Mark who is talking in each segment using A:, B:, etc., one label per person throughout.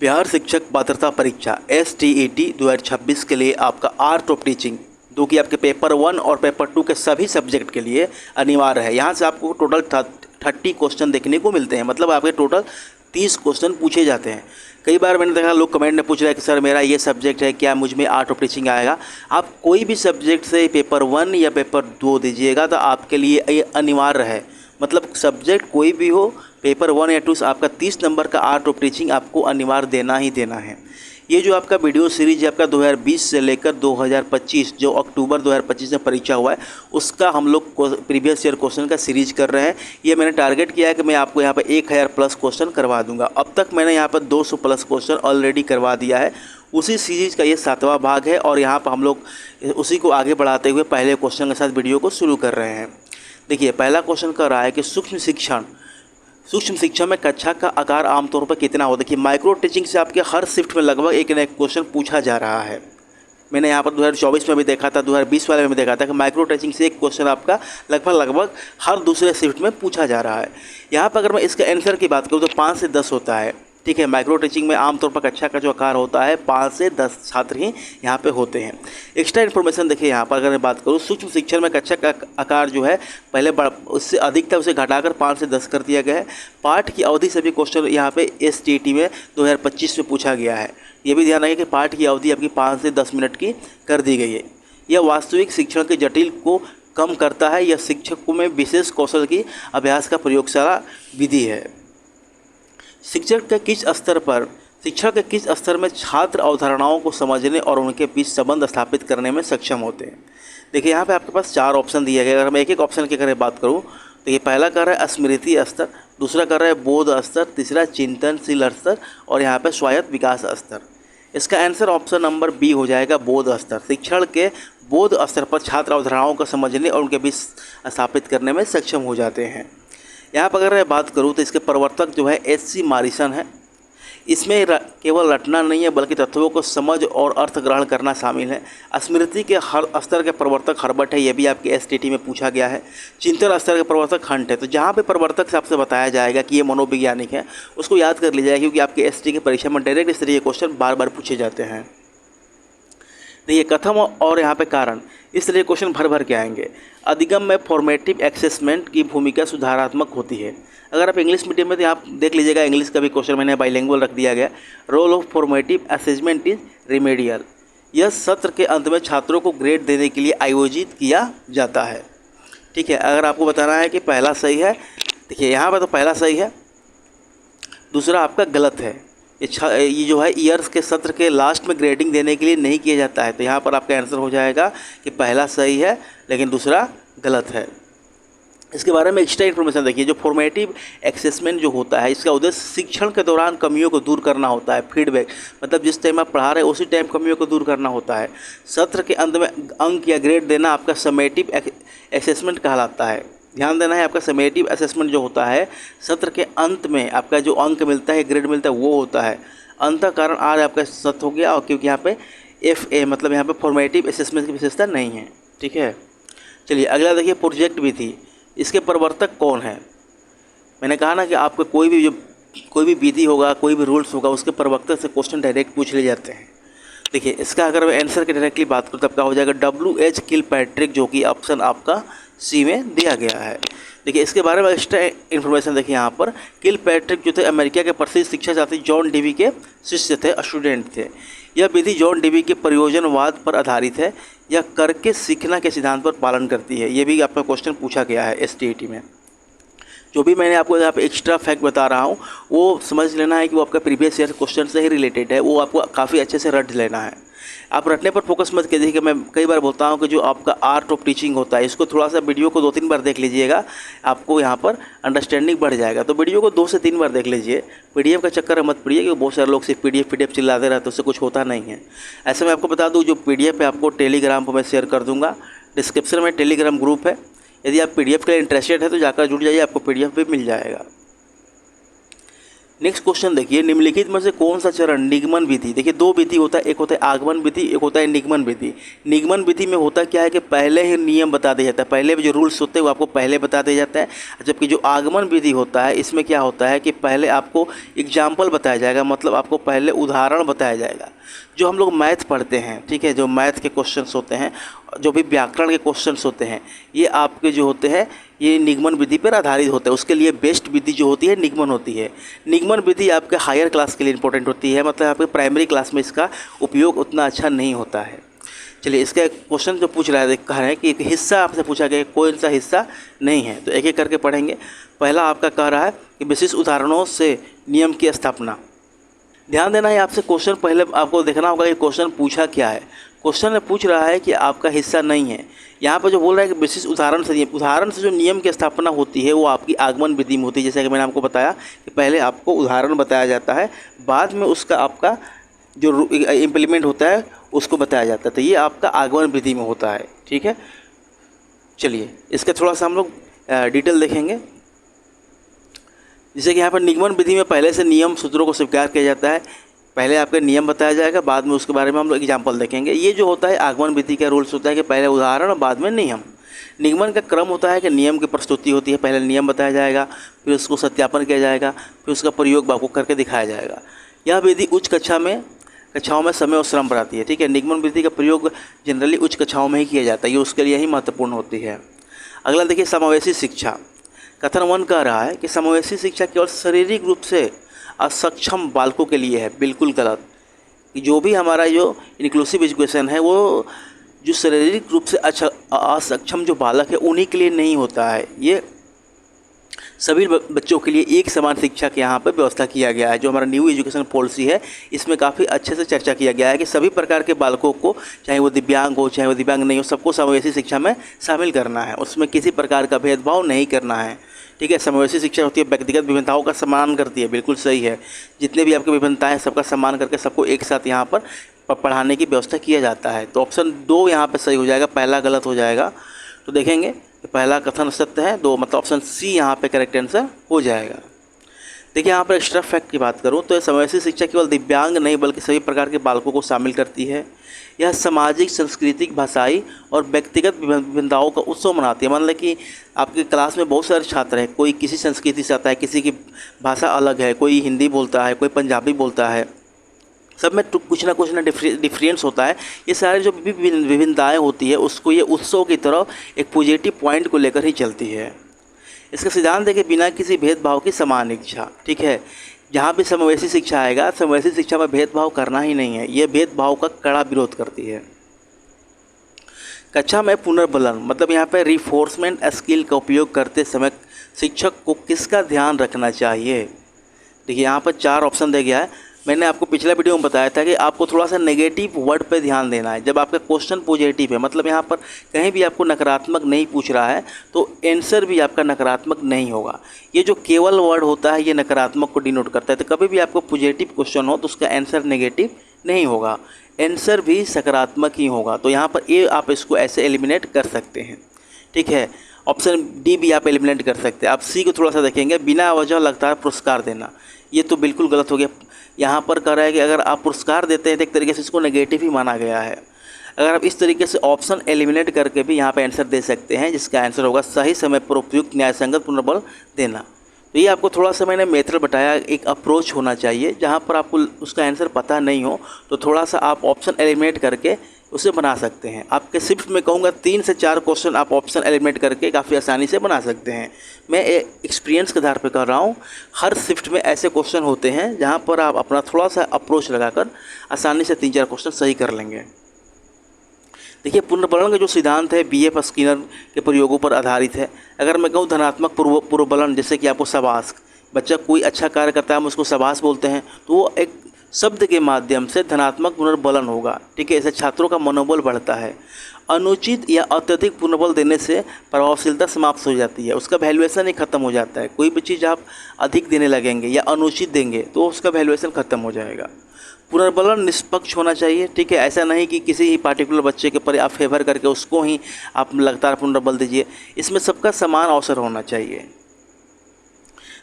A: बिहार शिक्षक पात्रता परीक्षा STET 2026 के लिए आपका आर्ट ऑफ टीचिंग जो कि आपके पेपर 1 और पेपर 2 के सभी सब्जेक्ट के लिए अनिवार्य है। यहाँ से आपको टोटल 30 क्वेश्चन देखने को मिलते हैं, मतलब आपके टोटल 30 क्वेश्चन पूछे जाते हैं। कई बार मैंने देखा लोग कमेंट में पूछ रहे हैं कि सर मेरा ये सब्जेक्ट है, क्या मुझ में आर्ट ऑफ टीचिंग आएगा। आप कोई भी सब्जेक्ट से पेपर 1 या पेपर 2 दीजिएगा तो आपके लिए ये अनिवार्य है, मतलब सब्जेक्ट कोई भी हो, पेपर 1 या 2 से आपका 30 नंबर का आर्ट ऑफ टीचिंग आपको अनिवार्य देना ही देना है। ये जो आपका वीडियो सीरीज है आपका 2020 से लेकर 2025 जो अक्टूबर 2025 में परीक्षा हुआ है उसका हम लोग प्रीवियस ईयर क्वेश्चन का सीरीज कर रहे हैं। ये मैंने टारगेट किया है कि मैं आपको यहाँ पर 1000 प्लस क्वेश्चन करवा दूंगा। अब तक मैंने यहाँ पर 200 प्लस क्वेश्चन ऑलरेडी करवा दिया है। उसी सीरीज का ये 7वां भाग है और यहाँ पर हम लोग उसी को आगे बढ़ाते हुए पहले क्वेश्चन के साथ वीडियो को शुरू कर रहे हैं। देखिए पहला क्वेश्चन कर रहा है कि सूक्ष्म शिक्षा में कक्षा का आकार आमतौर पर कितना हो। देखिए माइक्रो टीचिंग से आपके हर शिफ्ट में लगभग एक न एक क्वेश्चन पूछा जा रहा है। मैंने यहाँ पर 2024 में भी देखा था, 2020 वाले में भी देखा था कि माइक्रो टीचिंग से एक क्वेश्चन आपका लगभग हर दूसरे शिफ्ट में पूछा जा रहा है। यहाँ पर अगर मैं इसका आंसर की बात करूँ तो 5 से 10 होता है। ठीक है, माइक्रो टीचिंग में आमतौर पर कक्षा का जो आकार होता है 5 से 10 छात्र ही यहाँ पे होते हैं। एक्स्ट्रा इन्फॉर्मेशन देखिए यहाँ पर अगर मैं बात करूँ सूक्ष्म शिक्षण में कक्षा का आकार जो है पहले उससे अधिक था, उसे घटाकर 5 से 10 कर दिया गया है। पाठ की अवधि से भी क्वेश्चन यहाँ पे STET में 2025 में पूछा गया है। ये भी ध्यान रखिए कि पाठ की अवधि आपकी 5 से 10 मिनट की कर दी गई है। यह वास्तविक शिक्षण के जटिल को कम करता है। यह शिक्षकों में विशेष कौशल की अभ्यास का प्रयोगशाला विधि है। शिक्षण के किस स्तर में छात्र अवधारणाओं को समझने और उनके बीच संबंध स्थापित करने में सक्षम होते हैं। देखिए यहाँ पे आपके पास 4 ऑप्शन दिए गए। अगर मैं एक एक ऑप्शन की अगर बात करूँ तो ये पहला कर रहा है स्मृति स्तर, दूसरा कर रहा है बोध स्तर, तीसरा चिंतनशील स्तर और यहाँ पे स्वायत्त विकास स्तर। इसका आंसर ऑप्शन नंबर बी हो जाएगा, बोध स्तर। शिक्षण के बोध स्तर पर छात्र अवधारणाओं को समझने और उनके बीच स्थापित करने में सक्षम हो जाते हैं। यहाँ पर अगर मैं बात करूँ तो इसके प्रवर्तक जो है SC मॉरिसन है। इसमें केवल रटना नहीं है बल्कि तत्वों को समझ और अर्थ ग्रहण करना शामिल है। स्मृति के हर स्तर के प्रवर्तक हर्बर्ट है, यह भी आपके STET में पूछा गया है। चिंतन स्तर के प्रवर्तक हंट है। तो जहाँ पे प्रवर्तक से आपसे बताया जाएगा कि ये मनोवैज्ञानिक है उसको याद कर लीजिएगा, क्योंकि आपके STET की परीक्षा में डायरेक्ट इस तरह के क्वेश्चन बार बार पूछे जाते हैं। देखिए कथम और यहाँ पे कारण इस तरह के क्वेश्चन भर के आएंगे। अधिगम में फॉर्मेटिव एसेसमेंट की भूमिका सुधारात्मक होती है। अगर आप इंग्लिश मीडियम में तो आप देख लीजिएगा, इंग्लिश का भी क्वेश्चन मैंने बाइलिंगुअल रख दिया गया। Role of formative assessment is remedial. यह सत्र के अंत में छात्रों को ग्रेड देने के लिए आयोजित किया जाता है। ठीक है, अगर आपको बताना है कि पहला सही है, देखिए यहाँ पर तो पहला सही है, दूसरा आपका गलत है। ये जो है ईयर्स के सत्र के लास्ट में ग्रेडिंग देने के लिए नहीं किया जाता है। तो यहाँ पर आपका आंसर हो जाएगा कि पहला सही है लेकिन दूसरा गलत है। इसके बारे में एक्स्ट्रा इन्फॉर्मेशन देखिए, जो फॉर्मेटिव एसेसमेंट जो होता है इसका उद्देश्य शिक्षण के दौरान कमियों को दूर करना होता है। फीडबैक मतलब जिस टाइम आप पढ़ा रहे हैं उसी टाइम कमियों को दूर करना होता है। सत्र के अंत में अंक या ग्रेड देना आपका समेटिव एसेसमेंट कहलाता है। ध्यान देना है, आपका समेटिव असेसमेंट जो होता है सत्र के अंत में आपका जो अंक मिलता है, ग्रेड मिलता है, वो होता है। अंत का कारण आर आपका सत्य हो गया, और क्योंकि यहाँ पे FA मतलब यहाँ पे फॉर्मेटिव असेसमेंट की विशेषता नहीं है। ठीक है, चलिए अगला देखिए प्रोजेक्ट विधि। इसके प्रवर्तक कौन है। मैंने कहा ना कि आपको कोई भी विधि होगा, कोई भी रूल्स होगा, उसके प्रवक्ता से क्वेश्चन डायरेक्ट पूछ ले जाते हैं। देखिए इसका अगर मैं आंसर की डायरेक्टली बात करूँ तब क्या हो जाएगा, WH किलपैट्रिक, जो कि ऑप्शन आपका C में दिया गया है। देखिए इसके बारे में एक्स्ट्रा इन्फॉर्मेशन देखिए यहाँ पर। किलपैट्रिक जो थे अमेरिका के प्रसिद्ध शिक्षा शास्त्री जॉन डीवी के शिष्य थे, स्टूडेंट थे। यह विधि जॉन डीवी के प्रयोजनवाद पर आधारित है। यह करके सीखना के सिद्धांत पर पालन करती है। ये भी आपका क्वेश्चन पूछा गया है STET में। जो भी मैंने आपको यहाँ पे एक्स्ट्रा फैक्ट बता रहा हूँ वो समझ लेना है कि वो आपका प्रीवियस ईयर क्वेश्चन से ही रिलेटेड है, वो आपको काफ़ी अच्छे से रट लेना है। आप रटने पर फोकस मत कीजिए कि मैं कई बार बोलता हूँ कि जो आपका आर्ट ऑफ टीचिंग होता है इसको थोड़ा सा वीडियो को 2-3 बार देख लीजिएगा, आपको यहाँ पर अंडरस्टैंडिंग बढ़ जाएगा। तो वीडियो को 2 से 3 बार देख लीजिए। PDF का चक्कर मत पड़िए, क्योंकि बहुत सारे लोग सिर्फ PDF चिल्लाते रहते हैं, उससे कुछ होता नहीं है। ऐसे में आपको बता दूँ जो PDF है आपको टेलीग्राम पर मैं शेयर कर दूँगा। डिस्क्रिप्शन में टेलीग्राम ग्रुप है, यदि आप PDF के लिए इंटरेस्टेड है तो जाकर जुड़ जाइए, आपको PDF भी मिल जाएगा। नेक्स्ट क्वेश्चन देखिए, निम्नलिखित में से कौन सा चरण निगमन विधि, देखिए दो विधि होता है, एक होता है आगमन विधि, एक होता है निगमन विधि। निगमन विधि में होता क्या है कि पहले ही नियम बता दिया जाता है, पहले भी जो रूल्स होते हैं वो आपको पहले बता दिया जाता है। जबकि जो आगमन विधि होता है इसमें क्या होता है कि पहले आपको एग्जाम्पल बताया जाएगा, मतलब आपको पहले उदाहरण बताया जाएगा। जो हम लोग मैथ पढ़ते हैं, ठीक है, जो मैथ के क्वेश्चंस होते हैं, जो भी व्याकरण के क्वेश्चंस होते हैं, ये आपके जो होते हैं ये निगमन विधि पर आधारित होते हैं। उसके लिए बेस्ट विधि जो होती है निगमन होती है। निगमन विधि आपके हायर क्लास के लिए इंपॉर्टेंट होती है, मतलब आपके प्राइमरी क्लास में इसका उपयोग उतना अच्छा नहीं होता है। चलिए, इसका क्वेश्चन जो पूछ रहा है कह रहे हैं कि एक हिस्सा आपसे पूछा गया, कौन सा हिस्सा नहीं है, तो एक एक करके पढ़ेंगे। पहला आपका कह रहा है कि विशिष्ट उदाहरणों से नियम की स्थापना। ध्यान देना है आपसे, क्वेश्चन पहले आपको देखना होगा कि क्वेश्चन पूछा क्या है। क्वेश्चन में पूछ रहा है कि आपका हिस्सा नहीं है। यहाँ पर जो बोल रहा है कि विशिष्ट उदाहरण से जो नियम की स्थापना होती है वो आपकी आगमन विधि में होती है। जैसे कि मैंने आपको बताया कि पहले आपको उदाहरण बताया जाता है, बाद में उसका आपका जो इम्प्लीमेंट होता है उसको बताया जाता है, तो ये आपका आगमन विधि में होता है। ठीक है, चलिए इसका थोड़ा सा हम लोग डिटेल देखेंगे। जैसे कि यहाँ पर निगमन विधि में पहले से नियम सूत्रों को स्वीकार किया जाता है, पहले आपका नियम बताया जाएगा, बाद में उसके बारे में हम लोग एग्जाम्पल देखेंगे। ये जो होता है आगमन विधि का रूल्स होता है कि पहले उदाहरण और बाद में नियम। निगमन का क्रम होता है कि नियम की प्रस्तुति होती है, पहले नियम बताया जाएगा, फिर उसको सत्यापन किया जाएगा, फिर उसका प्रयोग आपको करके दिखाया जाएगा। यह विधि उच्च कक्षाओं में समय और श्रम पर आती है। ठीक है, निगमन विधि का प्रयोग जनरली उच्च कक्षाओं में ही किया जाता है, ये उसके लिए ही महत्वपूर्ण होती है। अगला देखिए, समावेशी शिक्षा। कथन 1 कह रहा है कि समावेशी शिक्षा केवल शारीरिक रूप से असक्षम बालकों के लिए है। बिल्कुल गलत। जो भी हमारा जो इंक्लूसिव एजुकेशन है वो जो शारीरिक रूप से असक्षम जो बालक है उन्हीं के लिए नहीं होता है, ये सभी बच्चों के लिए एक समान शिक्षा के यहाँ पर व्यवस्था किया गया है। जो हमारा न्यू एजुकेशन पॉलिसी है इसमें काफ़ी अच्छे से चर्चा किया गया है कि सभी प्रकार के बालकों को, चाहे वो दिव्यांग हो चाहे वो दिव्यांग नहीं हो, सबको समावेशी शिक्षा में शामिल करना है, उसमें किसी प्रकार का भेदभाव नहीं करना है। ठीक है, समावेशी शिक्षा होती है व्यक्तिगत विभिन्नताओं का सम्मान करती है, बिल्कुल सही है। जितने भी आपके विभिन्नताएँ सबका सम्मान करके सबको एक साथ यहाँ पर पढ़ाने की व्यवस्था किया जाता है। तो ऑप्शन 2 यहाँ पर सही हो जाएगा, पहला गलत हो जाएगा। तो देखेंगे पहला कथन सत्य है, 2 मतलब ऑप्शन सी यहाँ पे करेक्ट आंसर हो जाएगा। देखिए यहाँ पर एक्स्ट्रा फैक्ट की बात करूँ तो समावेशी शिक्षा केवल दिव्यांग नहीं बल्कि सभी प्रकार के बालकों को शामिल करती है। यह सामाजिक, सांस्कृतिक, भाषाई और व्यक्तिगत विभिन्नताओं का उत्सव मनाती है। मान लें कि आपके क्लास में बहुत सारे छात्र हैं, कोई किसी संस्कृति से आता है, किसी की भाषा अलग है, कोई हिंदी बोलता है, कोई पंजाबी बोलता है, सब में कुछ ना डिफरेंस होता है। ये सारे जो विभिन्नताएँ होती है उसको ये उत्सव की तरह एक पॉजिटिव पॉइंट को लेकर ही चलती है। इसका सिद्धांत देखिए, बिना किसी भेदभाव की समान इच्छा। ठीक है, जहाँ भी समावेशी शिक्षा आएगा, समावेशी शिक्षा में भेदभाव करना ही नहीं है, ये भेदभाव का कड़ा विरोध करती है। कक्षा में पुनर्बलन मतलब यहाँ पर रिफोर्समेंट स्किल का उपयोग करते समय शिक्षक को किसका ध्यान रखना चाहिए। देखिए यहाँ पर 4 ऑप्शन दे गया है। मैंने आपको पिछला वीडियो में बताया था कि आपको थोड़ा सा नेगेटिव वर्ड पे ध्यान देना है। जब आपका क्वेश्चन पॉजिटिव है, मतलब यहाँ पर कहीं भी आपको नकारात्मक नहीं पूछ रहा है, तो आंसर भी आपका नकारात्मक नहीं होगा। ये जो केवल वर्ड होता है ये नकारात्मक को डिनोट करता है। तो कभी भी आपको पॉजिटिव क्वेश्चन हो तो उसका आंसर नेगेटिव नहीं होगा, आंसर भी सकारात्मक ही होगा। तो यहाँ पर ये आप इसको ऐसे एलिमिनेट कर सकते हैं। ठीक है, ऑप्शन डी भी आप एलिमिनेट कर सकते हैं। आप सी को थोड़ा सा देखेंगे, बिना वजह लगातार पुरस्कार देना, ये तो बिल्कुल गलत हो गया। यहाँ पर कह रहा है कि अगर आप पुरस्कार देते हैं तो एक तरीके से इसको नेगेटिव ही माना गया है। अगर आप इस तरीके से ऑप्शन एलिमिनेट करके भी यहाँ पे आंसर दे सकते हैं, जिसका आंसर होगा सही समय पर उपयुक्त न्यायसंगत पुनर्बल देना। तो ये आपको थोड़ा सा मैंने मेथड बताया, एक अप्रोच होना चाहिए। जहाँ पर आपको उसका आंसर पता नहीं हो तो थोड़ा सा आप ऑप्शन एलिमिनेट करके उसे बना सकते हैं। आपके शिफ्ट में कहूँगा 3 से 4 क्वेश्चन आप ऑप्शन एलिमिनेट करके काफ़ी आसानी से बना सकते हैं। मैं एक्सपीरियंस के आधार पर कर रहा हूँ। हर शिफ्ट में ऐसे क्वेश्चन होते हैं जहाँ पर आप अपना थोड़ा सा अप्रोच लगाकर आसानी से 3-4 क्वेश्चन सही कर लेंगे। देखिए, पुनर्बलन का जो सिद्धांत है BF स्किनर के प्रयोगों पर आधारित है। अगर मैं कहूँ धनात्मक पुनर्बलन, जैसे कि आपको शाबाश, बच्चा कोई अच्छा कार्य करता है हम उसको शाबाश बोलते हैं, तो वो एक शब्द के माध्यम से धनात्मक पुनर्बलन होगा। ठीक है, इससे छात्रों का मनोबल बढ़ता है। अनुचित या अत्यधिक पुनर्बल देने से प्रभावशीलता समाप्त हो जाती है, उसका वैल्यूएशन ही खत्म हो जाता है। कोई भी चीज़ आप अधिक देने लगेंगे या अनुचित देंगे तो उसका वैल्यूएशन खत्म हो जाएगा। पुनर्बलन निष्पक्ष होना चाहिए। ठीक है, ऐसा नहीं कि किसी ही पार्टिकुलर बच्चे के ऊपर आप फेवर करके उसको ही आप लगातार पुनर्बल दीजिए। इसमें सबका समान अवसर होना चाहिए।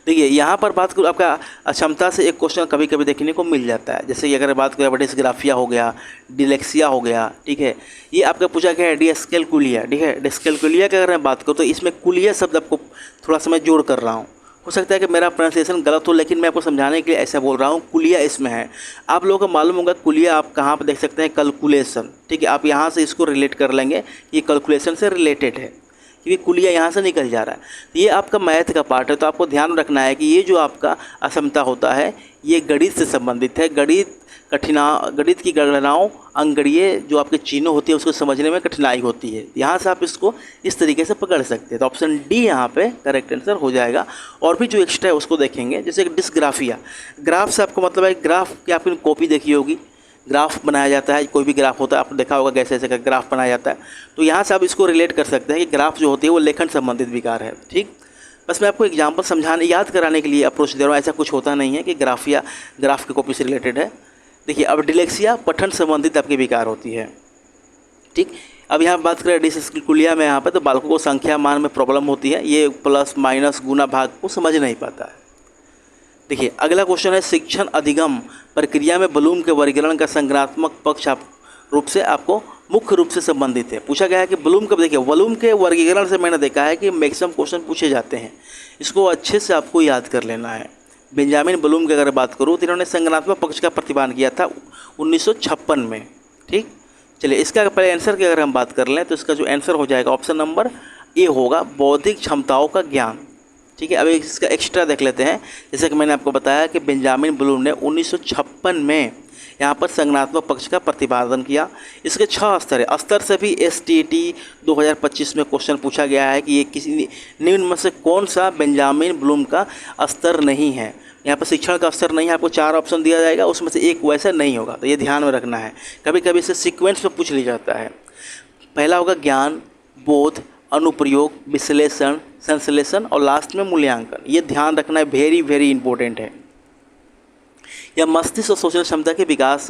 A: देखिए यहाँ पर बात करूँ आपका अक्षमता से एक क्वेश्चन कभी कभी देखने को मिल जाता है, जैसे कि अगर बात करें डिस्ग्राफिया हो गया, डिलेक्सिया हो गया, ठीक है, ये आपका पूछा गया है डिस्कैलकुलिया, ठीक है। डिस्कैलकुलिया की अगर मैं बात करूँ तो इसमें कुलिया शब्द आपको थोड़ा सा मैं जोड़ कर रहा हूँ, हो सकता है कि मेरा प्रोनाउंसिएशन गलत हो, लेकिन मैं आपको समझाने के लिए ऐसा बोल रहा हूँ। कुलिया इसमें है, आप लोगों को मालूम होगा कुलिया आप कहाँ पर देख सकते हैं, कैलकुलेशन, ठीक है। आप यहाँ से इसको रिलेट कर लेंगे, ये कैलकुलेशन से रिलेटेड है क्योंकि कुलिया यहाँ से निकल जा रहा है। तो ये आपका मैथ का पार्ट है, तो आपको ध्यान रखना है कि ये जो आपका अक्षमता होता है ये गणित से संबंधित है। गणित की गणनाओं, अंकगणितीय जो आपके चिन्ह होती है उसको समझने में कठिनाई होती है। यहाँ से आप इसको इस तरीके से पकड़ सकते हैं। तो ऑप्शन डी यहाँ पे करेक्ट आंसर हो जाएगा। और भी जो एक्स्ट्रा है उसको देखेंगे, जैसे डिस्ग्राफिया, ग्राफ से आपको मतलब है ग्राफ की आपने कॉपी देखी होगी, ग्राफ बनाया जाता है, कोई भी ग्राफ होता है आपने देखा होगा कैसे ऐसे ग्राफ बनाया जाता है। तो यहाँ से आप इसको रिलेट कर सकते हैं कि ग्राफ जो होती है वो लेखन संबंधित विकार है, ठीक। बस मैं आपको एग्जांपल समझाने याद कराने के लिए अप्रोच दे रहा हूँ, ऐसा कुछ होता नहीं है कि ग्राफ की कॉपी से रिलेटेड है। देखिए अब डिलेक्सिया पठन संबंधित आपकी विकार होती है, ठीक। अब यहाँ बात करें डिस्कैलकुलिया में, यहाँ पर तो बालकों को संख्या मान में प्रॉब्लम होती है, ये प्लस माइनस गुना भाग को समझ नहीं पाता है। देखिए अगला क्वेश्चन है शिक्षण अधिगम प्रक्रिया में ब्लूम के वर्गीकरण का संज्ञानात्मक पक्ष रूप से आपको मुख्य रूप से संबंधित है। पूछा गया है कि ब्लूम का, देखिए ब्लूम के वर्गीकरण से मैंने देखा है कि मैक्सिमम क्वेश्चन पूछे जाते हैं, इसको अच्छे से आपको याद कर लेना है। बेंजामिन ब्लूम की अगर बात करूँ तो इन्होंने संज्ञानात्मक पक्ष का प्रतिपादन किया था 1956 में, ठीक। चलिए इसका पहले आंसर की अगर हम बात कर लें तो इसका जो आंसर हो जाएगा ऑप्शन नंबर ए होगा, बौद्धिक क्षमताओं का ज्ञान, ठीक है। अब इसका एक्स्ट्रा देख लेते हैं, जैसे कि मैंने आपको बताया कि बेंजामिन ब्लूम ने 1956 में यहाँ पर संज्ञानात्मक पक्ष का प्रतिपादन किया। इसके 6 स्तर है, स्तर से भी STT 2025 में क्वेश्चन पूछा गया है कि ये किसी निम्न में से कौन सा बेंजामिन ब्लूम का स्तर नहीं है। यहाँ पर शिक्षण का स्तर नहीं है, आपको 4 ऑप्शन दिया जाएगा, उसमें से एक वैसा नहीं होगा, तो ये ध्यान में रखना है। कभी कभी इसे सीक्वेंस में पूछ लिया जाता है। पहला होगा ज्ञान, बोध, अनुप्रयोग, विश्लेषण, संश्लेषण और लास्ट में मूल्यांकन। ये ध्यान रखना है, वेरी वेरी इंपॉर्टेंट है। यह मस्तिष्क और सोचने क्षमता के विकास,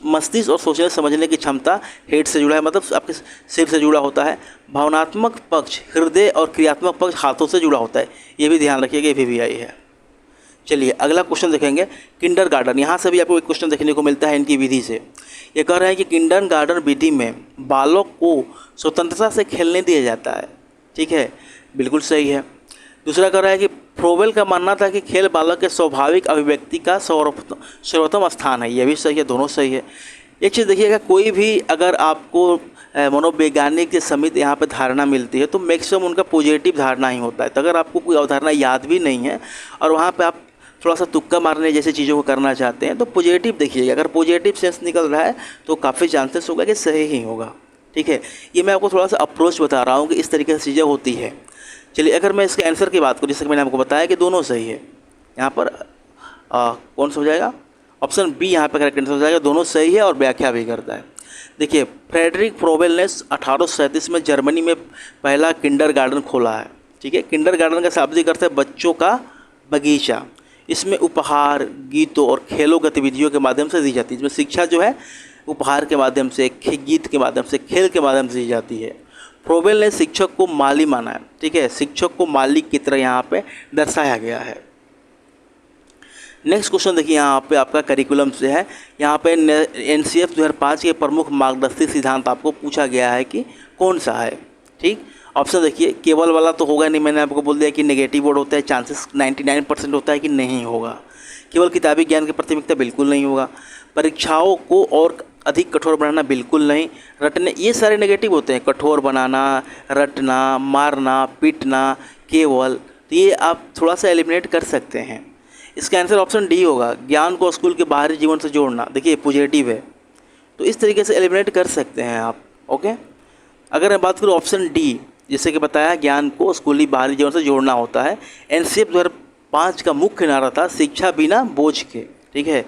A: मस्तिष्क और सोचने समझने की क्षमता हेड से जुड़ा है, मतलब आपके सिर से जुड़ा होता है। भावनात्मक पक्ष हृदय और क्रियात्मक पक्ष हाथों से जुड़ा होता है, ये भी ध्यान रखिएगा, ये VVI है। चलिए अगला क्वेश्चन देखेंगे, किंडरगार्टन। यहाँ से भी आपको एक क्वेश्चन देखने को मिलता है इनकी विधि से। ये कह रहे हैं कि किंडरगार्टन विधि में बालक को स्वतंत्रता से खेलने दिया जाता है, ठीक है, बिल्कुल सही है। दूसरा कह रहा है कि फ्रोबेल का मानना था कि खेल बालक के स्वाभाविक अभिव्यक्ति का सर्वोत्तम स्थान है, यह भी सही है, दोनों सही है। एक चीज़ देखिएगा, कोई भी अगर आपको मनोवैज्ञानिक के समिति यहाँ पे धारणा मिलती है तो मैक्सिमम उनका पॉजिटिव धारणा ही होता है। तो अगर आपको कोई अवधारणा याद भी नहीं है और वहाँ पे आप थोड़ा सा तुक्का मारने जैसी चीज़ों को करना चाहते हैं तो पॉजिटिव देखिएगा, अगर पॉजिटिव सेंस निकल रहा है तो काफ़ी चांसेस होगा कि सही ही होगा, ठीक है। ये मैं आपको थोड़ा सा अप्रोच बता रहा हूँ कि इस तरीके से चीज़ें होती है। चलिए अगर मैं इसके आंसर की बात करूँ, जैसे कि मैंने आपको बताया कि दोनों सही है, यहाँ पर कौन सा हो जाएगा, ऑप्शन बी यहाँ पर करेक्ट आंसर हो जाएगा, दोनों सही है और व्याख्या भी करता है। देखिए फ्रेडरिक फ्रोबेल ने 1837 में जर्मनी में पहला किंडरगार्टन खोला है, ठीक है। किंडरगार्टन का शाब्दिक अर्थ है बच्चों का बगीचा। इसमें उपहार, गीतों और खेलों गतिविधियों के माध्यम से दी जाती है। इसमें शिक्षा जो है उपहार के माध्यम से, गीत के माध्यम से, खेल के माध्यम से दी जाती है। फ्रोबेल ने शिक्षक को माली माना है, ठीक है, शिक्षक को मालिक की तरह यहाँ पे दर्शाया गया है। नेक्स्ट क्वेश्चन देखिए, यहाँ पे आपका करिकुलम से है। यहाँ पे NCF 2005 के प्रमुख मार्गदर्शी सिद्धांत आपको पूछा गया है कि कौन सा है, ठीक। ऑप्शन देखिए, केवल वाला तो होगा नहीं, मैंने आपको बोल दिया कि नेगेटिव बोर्ड होता है, चांसेस 99% होता है कि नहीं होगा। केवल किताबी ज्ञान की प्राथमिकता बिल्कुल नहीं होगा। परीक्षाओं को और अधिक कठोर बनाना बिल्कुल नहीं। रटने, ये सारे नेगेटिव होते हैं, कठोर बनाना, रटना, मारना, पीटना, केवल, तो ये आप थोड़ा सा एलिमिनेट कर सकते हैं। इसका आंसर ऑप्शन डी होगा, ज्ञान को स्कूल के बाहरी जीवन से जोड़ना। देखिए पॉजिटिव है, तो इस तरीके से एलिमिनेट कर सकते हैं आप, ओके। अगर मैं बात करूँ ऑप्शन डी, जैसे कि बताया ज्ञान को स्कूली बाहरी जीवन से जोड़ना होता है। NCF 2005 का मुख्य नारा था शिक्षा बिना बोझ के, ठीक है।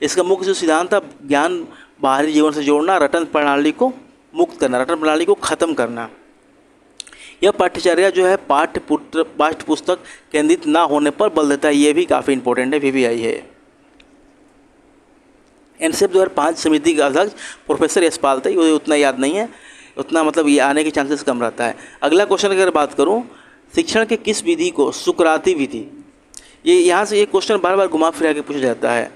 A: इसका मुख्य जो सिद्धांत था ज्ञान बाहरी जीवन से जोड़ना, रटन प्रणाली को मुक्त करना, रटन प्रणाली को ख़त्म करना। यह पाठ्यचर्या जो है पाठ्य पुस्तक केंद्रित ना होने पर बल देता है, ये भी काफ़ी इंपॉर्टेंट है, VVI है। NCF 2005 समिति के अध्यक्ष प्रोफेसर यशपाल थे, ये उतना याद नहीं है, उतना मतलब ये आने के चांसेस कम रहता है। अगला क्वेश्चन अगर बात करूँ, शिक्षण के किस विधि को सुकराती विधि ये यहाँ से ये क्वेश्चन बार बार घुमा फिरा के पूछा जाता है।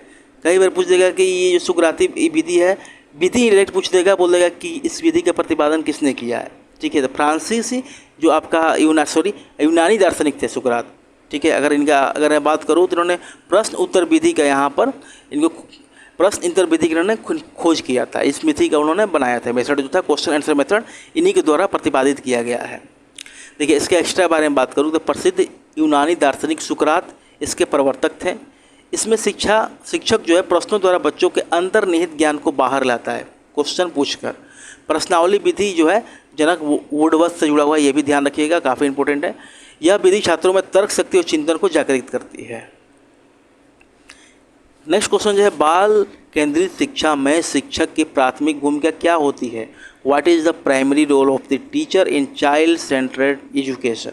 A: कई बार पूछ देगा कि ये जो सुकराती विधि है, विधि डायरेक्ट पूछ देगा, बोल देगा कि इस विधि का प्रतिपादन किसने किया है। ठीक है, तो फ्रांसीसी जो आपका यूनानी दार्शनिक थे सुकरात। ठीक है, अगर मैं बात करूँ तो इन्होंने प्रश्न उत्तर विधि का यहाँ पर इनको प्रश्न उत्तर विधि की इन्होंने खोज किया था। इस विधि का उन्होंने बनाया था मेथड जो था, क्वेश्चन आंसर मेथड, इन्हीं के द्वारा प्रतिपादित किया गया है। देखिए इसके एक्स्ट्रा बारे में बात करूँ तो प्रसिद्ध यूनानी दार्शनिक सुकरात इसके प्रवर्तक थे। इसमें शिक्षक जो है प्रश्नों द्वारा बच्चों के अंतर्निहित ज्ञान को बाहर लाता है क्वेश्चन पूछकर। प्रश्नावली विधि जो है जनक वुडवर्थ से जुड़ा हुआ है, ये भी ध्यान रखिएगा, काफ़ी इंपॉर्टेंट है। यह विधि छात्रों में तर्क शक्ति और चिंतन को जागृत करती है। नेक्स्ट क्वेश्चन जो है, बाल केंद्रित शिक्षा में शिक्षक की प्राथमिक भूमिका क्या होती है? What is the primary role of the teacher in child centred education?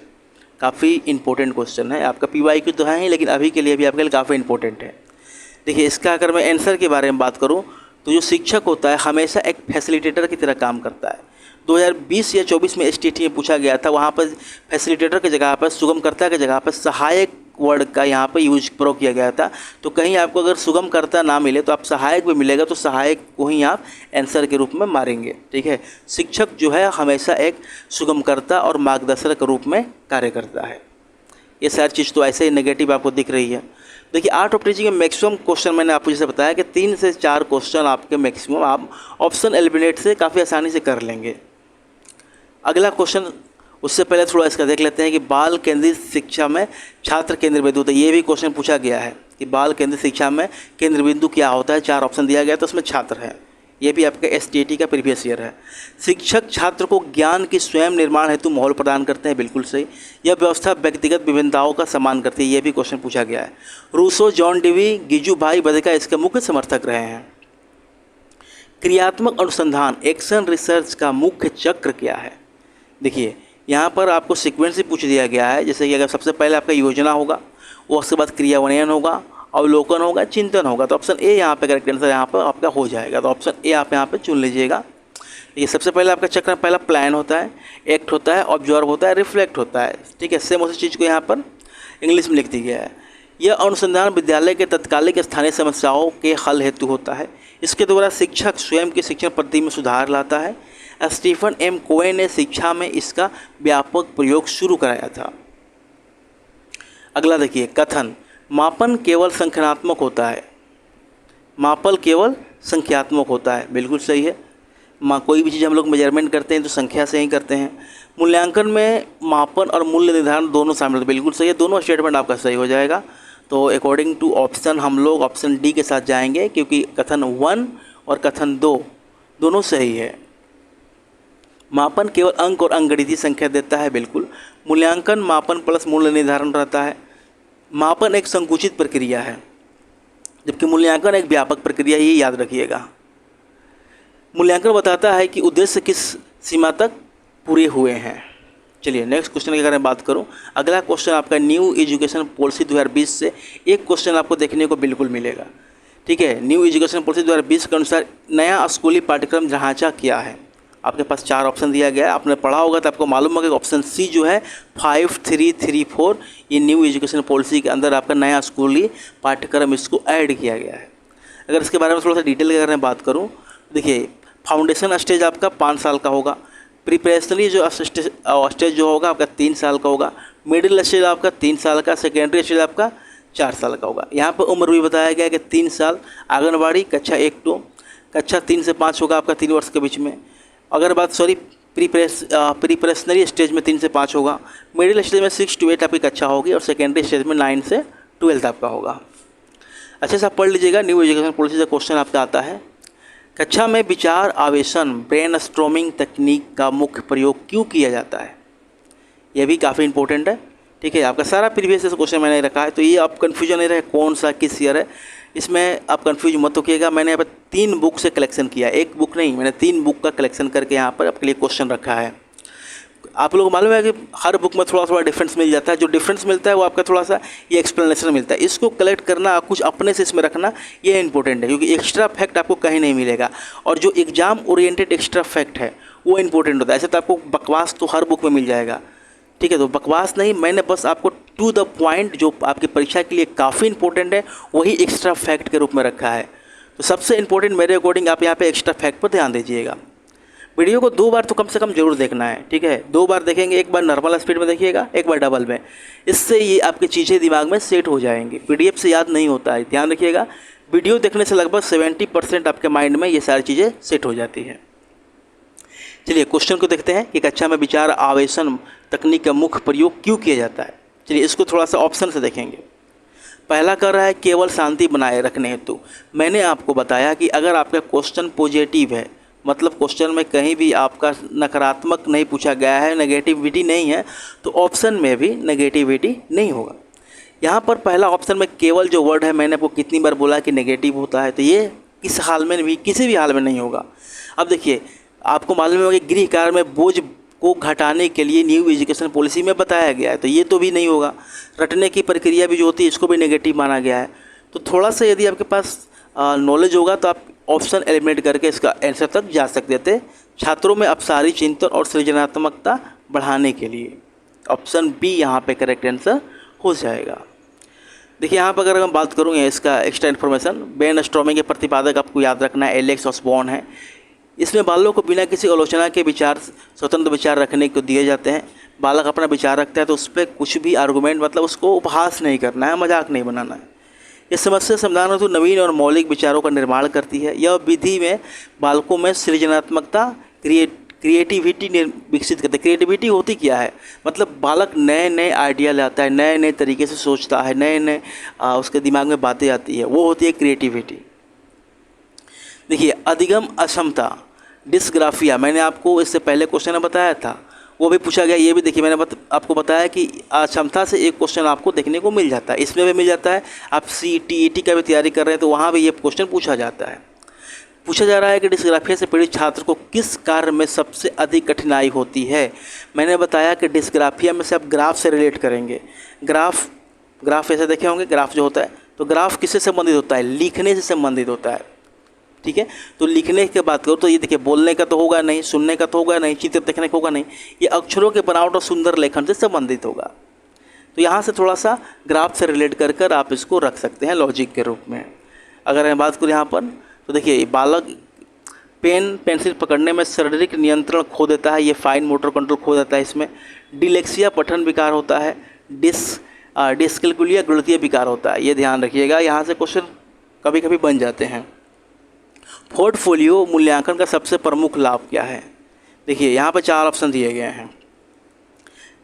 A: काफ़ी इंपॉर्टेंट क्वेश्चन है, आपका PYQ तो है ही, लेकिन अभी के लिए भी आपके लिए काफ़ी इंपॉर्टेंट है। देखिए इसका अगर मैं आंसर के बारे में बात करूँ तो जो शिक्षक होता है हमेशा एक फैसिलिटेटर की तरह काम करता है। 2020 या 24 में STT में पूछा गया था, वहाँ पर फैसिलिटेटर की जगह पर, सुगमकर्ता की जगह पर सहायक वर्ड का यहाँ पर यूज प्रयोग किया गया था। तो कहीं आपको अगर सुगमकर्ता ना मिले तो आप सहायक भी मिलेगा, तो सहायक को ही आप आंसर के रूप में मारेंगे। ठीक है, शिक्षक जो है हमेशा एक सुगमकर्ता और मार्गदर्शक के रूप में कार्य करता है। ये सारी चीज़ तो ऐसे ही नेगेटिव आपको दिख रही है। देखिए आर्ट ऑफ टीचिंग में मैक्सिमम क्वेश्चन मैंने आपको जैसे बताया कि 3 से 4 क्वेश्चन आपके मैक्सिमम आप ऑप्शन एलिमिनेट से काफ़ी आसानी से कर लेंगे। अगला क्वेश्चन, उससे पहले थोड़ा इसका देख लेते हैं कि बाल केंद्रित शिक्षा में छात्र केंद्र बिंदु होता है। ये भी क्वेश्चन पूछा गया है कि बाल केंद्रित शिक्षा में केंद्र बिंदु क्या होता है। 4 ऑप्शन दिया गया तो उसमें छात्र है। ये भी आपका STT का प्रीवियस ईयर है। शिक्षक छात्र को ज्ञान की स्वयं निर्माण हेतु माहौल प्रदान करते हैं, बिल्कुल सही। यह व्यवस्था व्यक्तिगत विभिन्नताओं का सम्मान करती है, ये भी क्वेश्चन पूछा गया है। रूसो, जॉन डेवी, गिजुभाई बधिका इसके मुख्य समर्थक रहे हैं। क्रियात्मक अनुसंधान एक्शन रिसर्च का मुख्य चक्र क्या है? देखिए यहाँ पर आपको सीक्वेंस ही पूछ दिया गया है, जैसे कि अगर सबसे पहले आपका योजना होगा, वो उसके बाद क्रियान्वयन होगा, अवलोकन होगा, चिंतन होगा। तो ऑप्शन ए यहाँ पे करेक्ट आंसर यहाँ पर आपका हो जाएगा। तो ऑप्शन ए आप यहाँ पे चुन लीजिएगा। ये सबसे पहले आपका चक्र पहला प्लान होता है, एक्ट होता है, ऑब्जर्व होता है, रिफ्लेक्ट होता है। ठीक है, सेम उसी चीज़ को यहाँ पर इंग्लिश में लिख दिया गया है। यह अनुसंधान विद्यालय के तत्कालिक स्थानीय समस्याओं के हल हेतु होता है। इसके द्वारा शिक्षक स्वयं की शिक्षण पद्धति में सुधार लाता है। Stephen M. कोए ने शिक्षा में इसका व्यापक प्रयोग शुरू कराया था। अगला देखिए, कथन मापन केवल संख्यात्मक होता है। मापन केवल संख्यात्मक होता है, बिल्कुल सही है। कोई भी चीज़ हम लोग मेजरमेंट करते हैं तो संख्या से ही करते हैं। मूल्यांकन में मापन और मूल्य निर्धारण दोनों शामिल होते हैं, बिल्कुल सही है। दोनों स्टेटमेंट आपका सही हो जाएगा। तो अकॉर्डिंग टू ऑप्शन हम लोग ऑप्शन डी के साथ जाएंगे, क्योंकि कथन 1 और कथन 2 दोनों सही है। मापन केवल अंक और अंकगणितीय संख्या देता है, बिल्कुल। मूल्यांकन मापन प्लस मूल्य निर्धारण रहता है। मापन एक संकुचित प्रक्रिया है, जबकि मूल्यांकन एक व्यापक प्रक्रिया, ये याद रखिएगा। मूल्यांकन बताता है कि उद्देश्य किस सीमा तक पूरे हुए हैं। चलिए नेक्स्ट क्वेश्चन की अगर मैं बात करूं, अगला क्वेश्चन आपका न्यू एजुकेशन पॉलिसी 2020 से एक क्वेश्चन आपको देखने को बिल्कुल मिलेगा। ठीक है, न्यू एजुकेशन पॉलिसी 2020 के अनुसार नया स्कूली पाठ्यक्रम ढांचा क्या है? आपके पास 4 ऑप्शन दिया गया है। आपने पढ़ा होगा तो आपको मालूम होगा कि ऑप्शन सी जो है 5334, ये न्यू एजुकेशन पॉलिसी के अंदर आपका नया स्कूली पाठ्यक्रम इसको ऐड किया गया है। अगर इसके बारे में थोड़ा सा डिटेल की अगर मैं बात करूँ, देखिए फाउंडेशन स्टेज आपका 5 साल का होगा। प्रिपरेशनरी जो स्टेज जो होगा आपका 3 साल का होगा। मिडिल स्टेज आपका 3 साल का। सेकेंडरी स्टेज आपका 4 साल का होगा। यहाँ पर उम्र भी बताया गया है कि 3 साल। आंगनबाड़ी कक्षा 1-2, कक्षा 3 से 5 होगा आपका 3 वर्ष के बीच में। अगर बात प्रिपरेशनरी स्टेज में 3 से 5 होगा। मिडिल स्टेज में 6 to 8 आपकी कक्षा होगी और सेकेंडरी स्टेज में 9 से 12 आपका होगा। अच्छे से आप पढ़ लीजिएगा। न्यू एजुकेशन पॉलिसी का क्वेश्चन आपका आता है, कक्षा में विचार आवेशन ब्रेनस्टॉर्मिंग तकनीक का मुख्य प्रयोग क्यों किया जाता है? यह भी काफ़ी इंपॉर्टेंट है। ठीक है, आपका सारा प्रीवियस क्वेश्चन मैंने रखा है, तो ये आप कन्फ्यूजन नहीं रहे कौन सा किस ईयर है, इसमें आप कंफ्यूज मत होइएगा। मैंने यहाँ पर 3 बुक से कलेक्शन किया है, 1 बुक नहीं, मैंने 3 बुक का कलेक्शन करके यहाँ पर आपके लिए क्वेश्चन रखा है। आप लोगों को मालूम है कि हर बुक में थोड़ा थोड़ा डिफरेंस मिल जाता है। जो डिफरेंस मिलता है वो आपका थोड़ा सा ये एक्सप्लेनेशन मिलता है। इसको कलेक्ट करना, कुछ अपने से इसमें रखना, ये इंपॉर्टेंट है, क्योंकि एक्स्ट्रा फैक्ट आपको कहीं नहीं मिलेगा। और जो एग्जाम ओरिएंटेड एक्स्ट्रा फैक्ट है वो इंपॉर्टेंट होता है। ऐसे तो आपको बकवास तो हर बुक में मिल जाएगा। ठीक है, तो बकवास नहीं, मैंने बस आपको टू द पॉइंट जो आपकी परीक्षा के लिए काफ़ी इंपॉर्टेंट है वही एक्स्ट्रा फैक्ट के रूप में रखा है। तो सबसे इंपॉर्टेंट मेरे अकॉर्डिंग आप यहाँ पे एक्स्ट्रा फैक्ट पर ध्यान दीजिएगा। वीडियो को 2 बार तो कम से कम जरूर देखना है, ठीक है, 2 बार देखेंगे, एक बार नॉर्मल स्पीड में देखिएगा, एक बार डबल में। इससे ये आपकी चीज़ें दिमाग में सेट हो जाएंगी। PDF से याद नहीं होता है, ध्यान रखिएगा। वीडियो देखने से लगभग 70% आपके माइंड में ये सारी चीज़ें सेट हो जाती हैं। चलिए क्वेश्चन को देखते हैं कि कक्षा में विचार आवेशन तकनीक का मुख्य प्रयोग क्यों किया जाता है। चलिए इसको थोड़ा सा ऑप्शन से देखेंगे। पहला कर रहा है केवल शांति बनाए रखने हेतु। मैंने आपको बताया कि अगर आपका क्वेश्चन पॉजिटिव है, मतलब क्वेश्चन में कहीं भी आपका नकारात्मक नहीं पूछा गया है, नेगेटिविटी नहीं है, तो ऑप्शन में भी नेगेटिविटी नहीं होगा। यहाँ पर पहला ऑप्शन में केवल जो वर्ड है, मैंने आपको कितनी बार बोला कि नेगेटिव होता है, तो ये इस हाल में भी, किसी भी हाल में नहीं होगा। अब देखिए, आपको मालूम होगा कि गृह कार्य में बोझ को घटाने के लिए न्यू एजुकेशन पॉलिसी में बताया गया है, तो ये तो भी नहीं होगा। रटने की प्रक्रिया भी जो होती है इसको भी नेगेटिव माना गया है। तो थोड़ा सा यदि आपके पास नॉलेज होगा तो आप ऑप्शन एलिमिनेट करके इसका आंसर तक जा सकते थे। छात्रों में अपसारी चिंतन और सृजनात्मकता बढ़ाने के लिए ऑप्शन बी यहाँ पे करेक्ट आंसर हो जाएगा। देखिए यहाँ पर अगर हम बात करूँगे इसका एक्स्ट्रा इन्फॉर्मेशन, ब्रेनस्टॉर्मिंग के प्रतिपादक आपको याद रखना है एलेक्स ऑसबॉर्न है। इसमें बालकों को बिना किसी आलोचना के विचार, स्वतंत्र विचार रखने को दिए जाते हैं। बालक अपना विचार रखता है तो उस पर कुछ भी आर्गूमेंट, मतलब उसको उपहास नहीं करना है, मजाक नहीं बनाना है। यह समस्या समाधान हेतु नवीन और मौलिक विचारों का निर्माण करती है। यह विधि में बालकों में सृजनात्मकता, क्रिएटिविटी विकसित करते हैं। क्रिएटिविटी होती क्या है, मतलब बालक नए नए आइडिया लाता है, नए नए तरीके से सोचता है, नए नए उसके दिमाग में बातें आती है, वो होती है क्रिएटिविटी। देखिए अधिगम अक्षमता, डिस्ग्राफिया, मैंने आपको इससे पहले क्वेश्चन में बताया था, वो भी पूछा गया। ये भी देखिए मैंने आपको बताया कि अक्षमता से एक क्वेश्चन आपको देखने को मिल जाता है, इसमें भी मिल जाता है। आप CTET का भी तैयारी कर रहे हैं तो वहाँ भी ये क्वेश्चन पूछा जाता है। पूछा जा रहा है कि डिस्ग्राफिया से पीड़ित छात्र को किस कार्य में सबसे अधिक कठिनाई होती है। मैंने बताया कि डिस्ग्राफिया में से आप ग्राफ से रिलेट करेंगे। ग्राफ ऐसे देखे होंगे, ग्राफ जो होता है, तो ग्राफ किससे संबंधित होता है, लिखने से संबंधित होता है, ठीक है। तो लिखने की बात करो तो ये देखिए, बोलने का तो होगा नहीं, सुनने का तो होगा नहीं, चित्र देखने का होगा नहीं, ये अक्षरों के बनावट और सुंदर लेखन से संबंधित होगा। तो यहाँ से थोड़ा सा ग्राफ से रिलेट कर कर आप इसको रख सकते हैं लॉजिक के रूप में। अगर मैं बात करूँ यहाँ पर, तो देखिए बालक पेन पेंसिल पकड़ने में शारीरिक नियंत्रण खो देता है, ये फाइन मोटर कंट्रोल खो देता है इसमें। डिलेक्सिया पठन विकार होता है। डिस्कैल्कुलिया गणितीय विकार होता है, ये ध्यान रखिएगा, यहाँ से क्वेश्चन कभी कभी बन जाते हैं। पोर्टफोलियो मूल्यांकन का सबसे प्रमुख लाभ क्या है। देखिए यहाँ पर 4 ऑप्शन दिए गए हैं,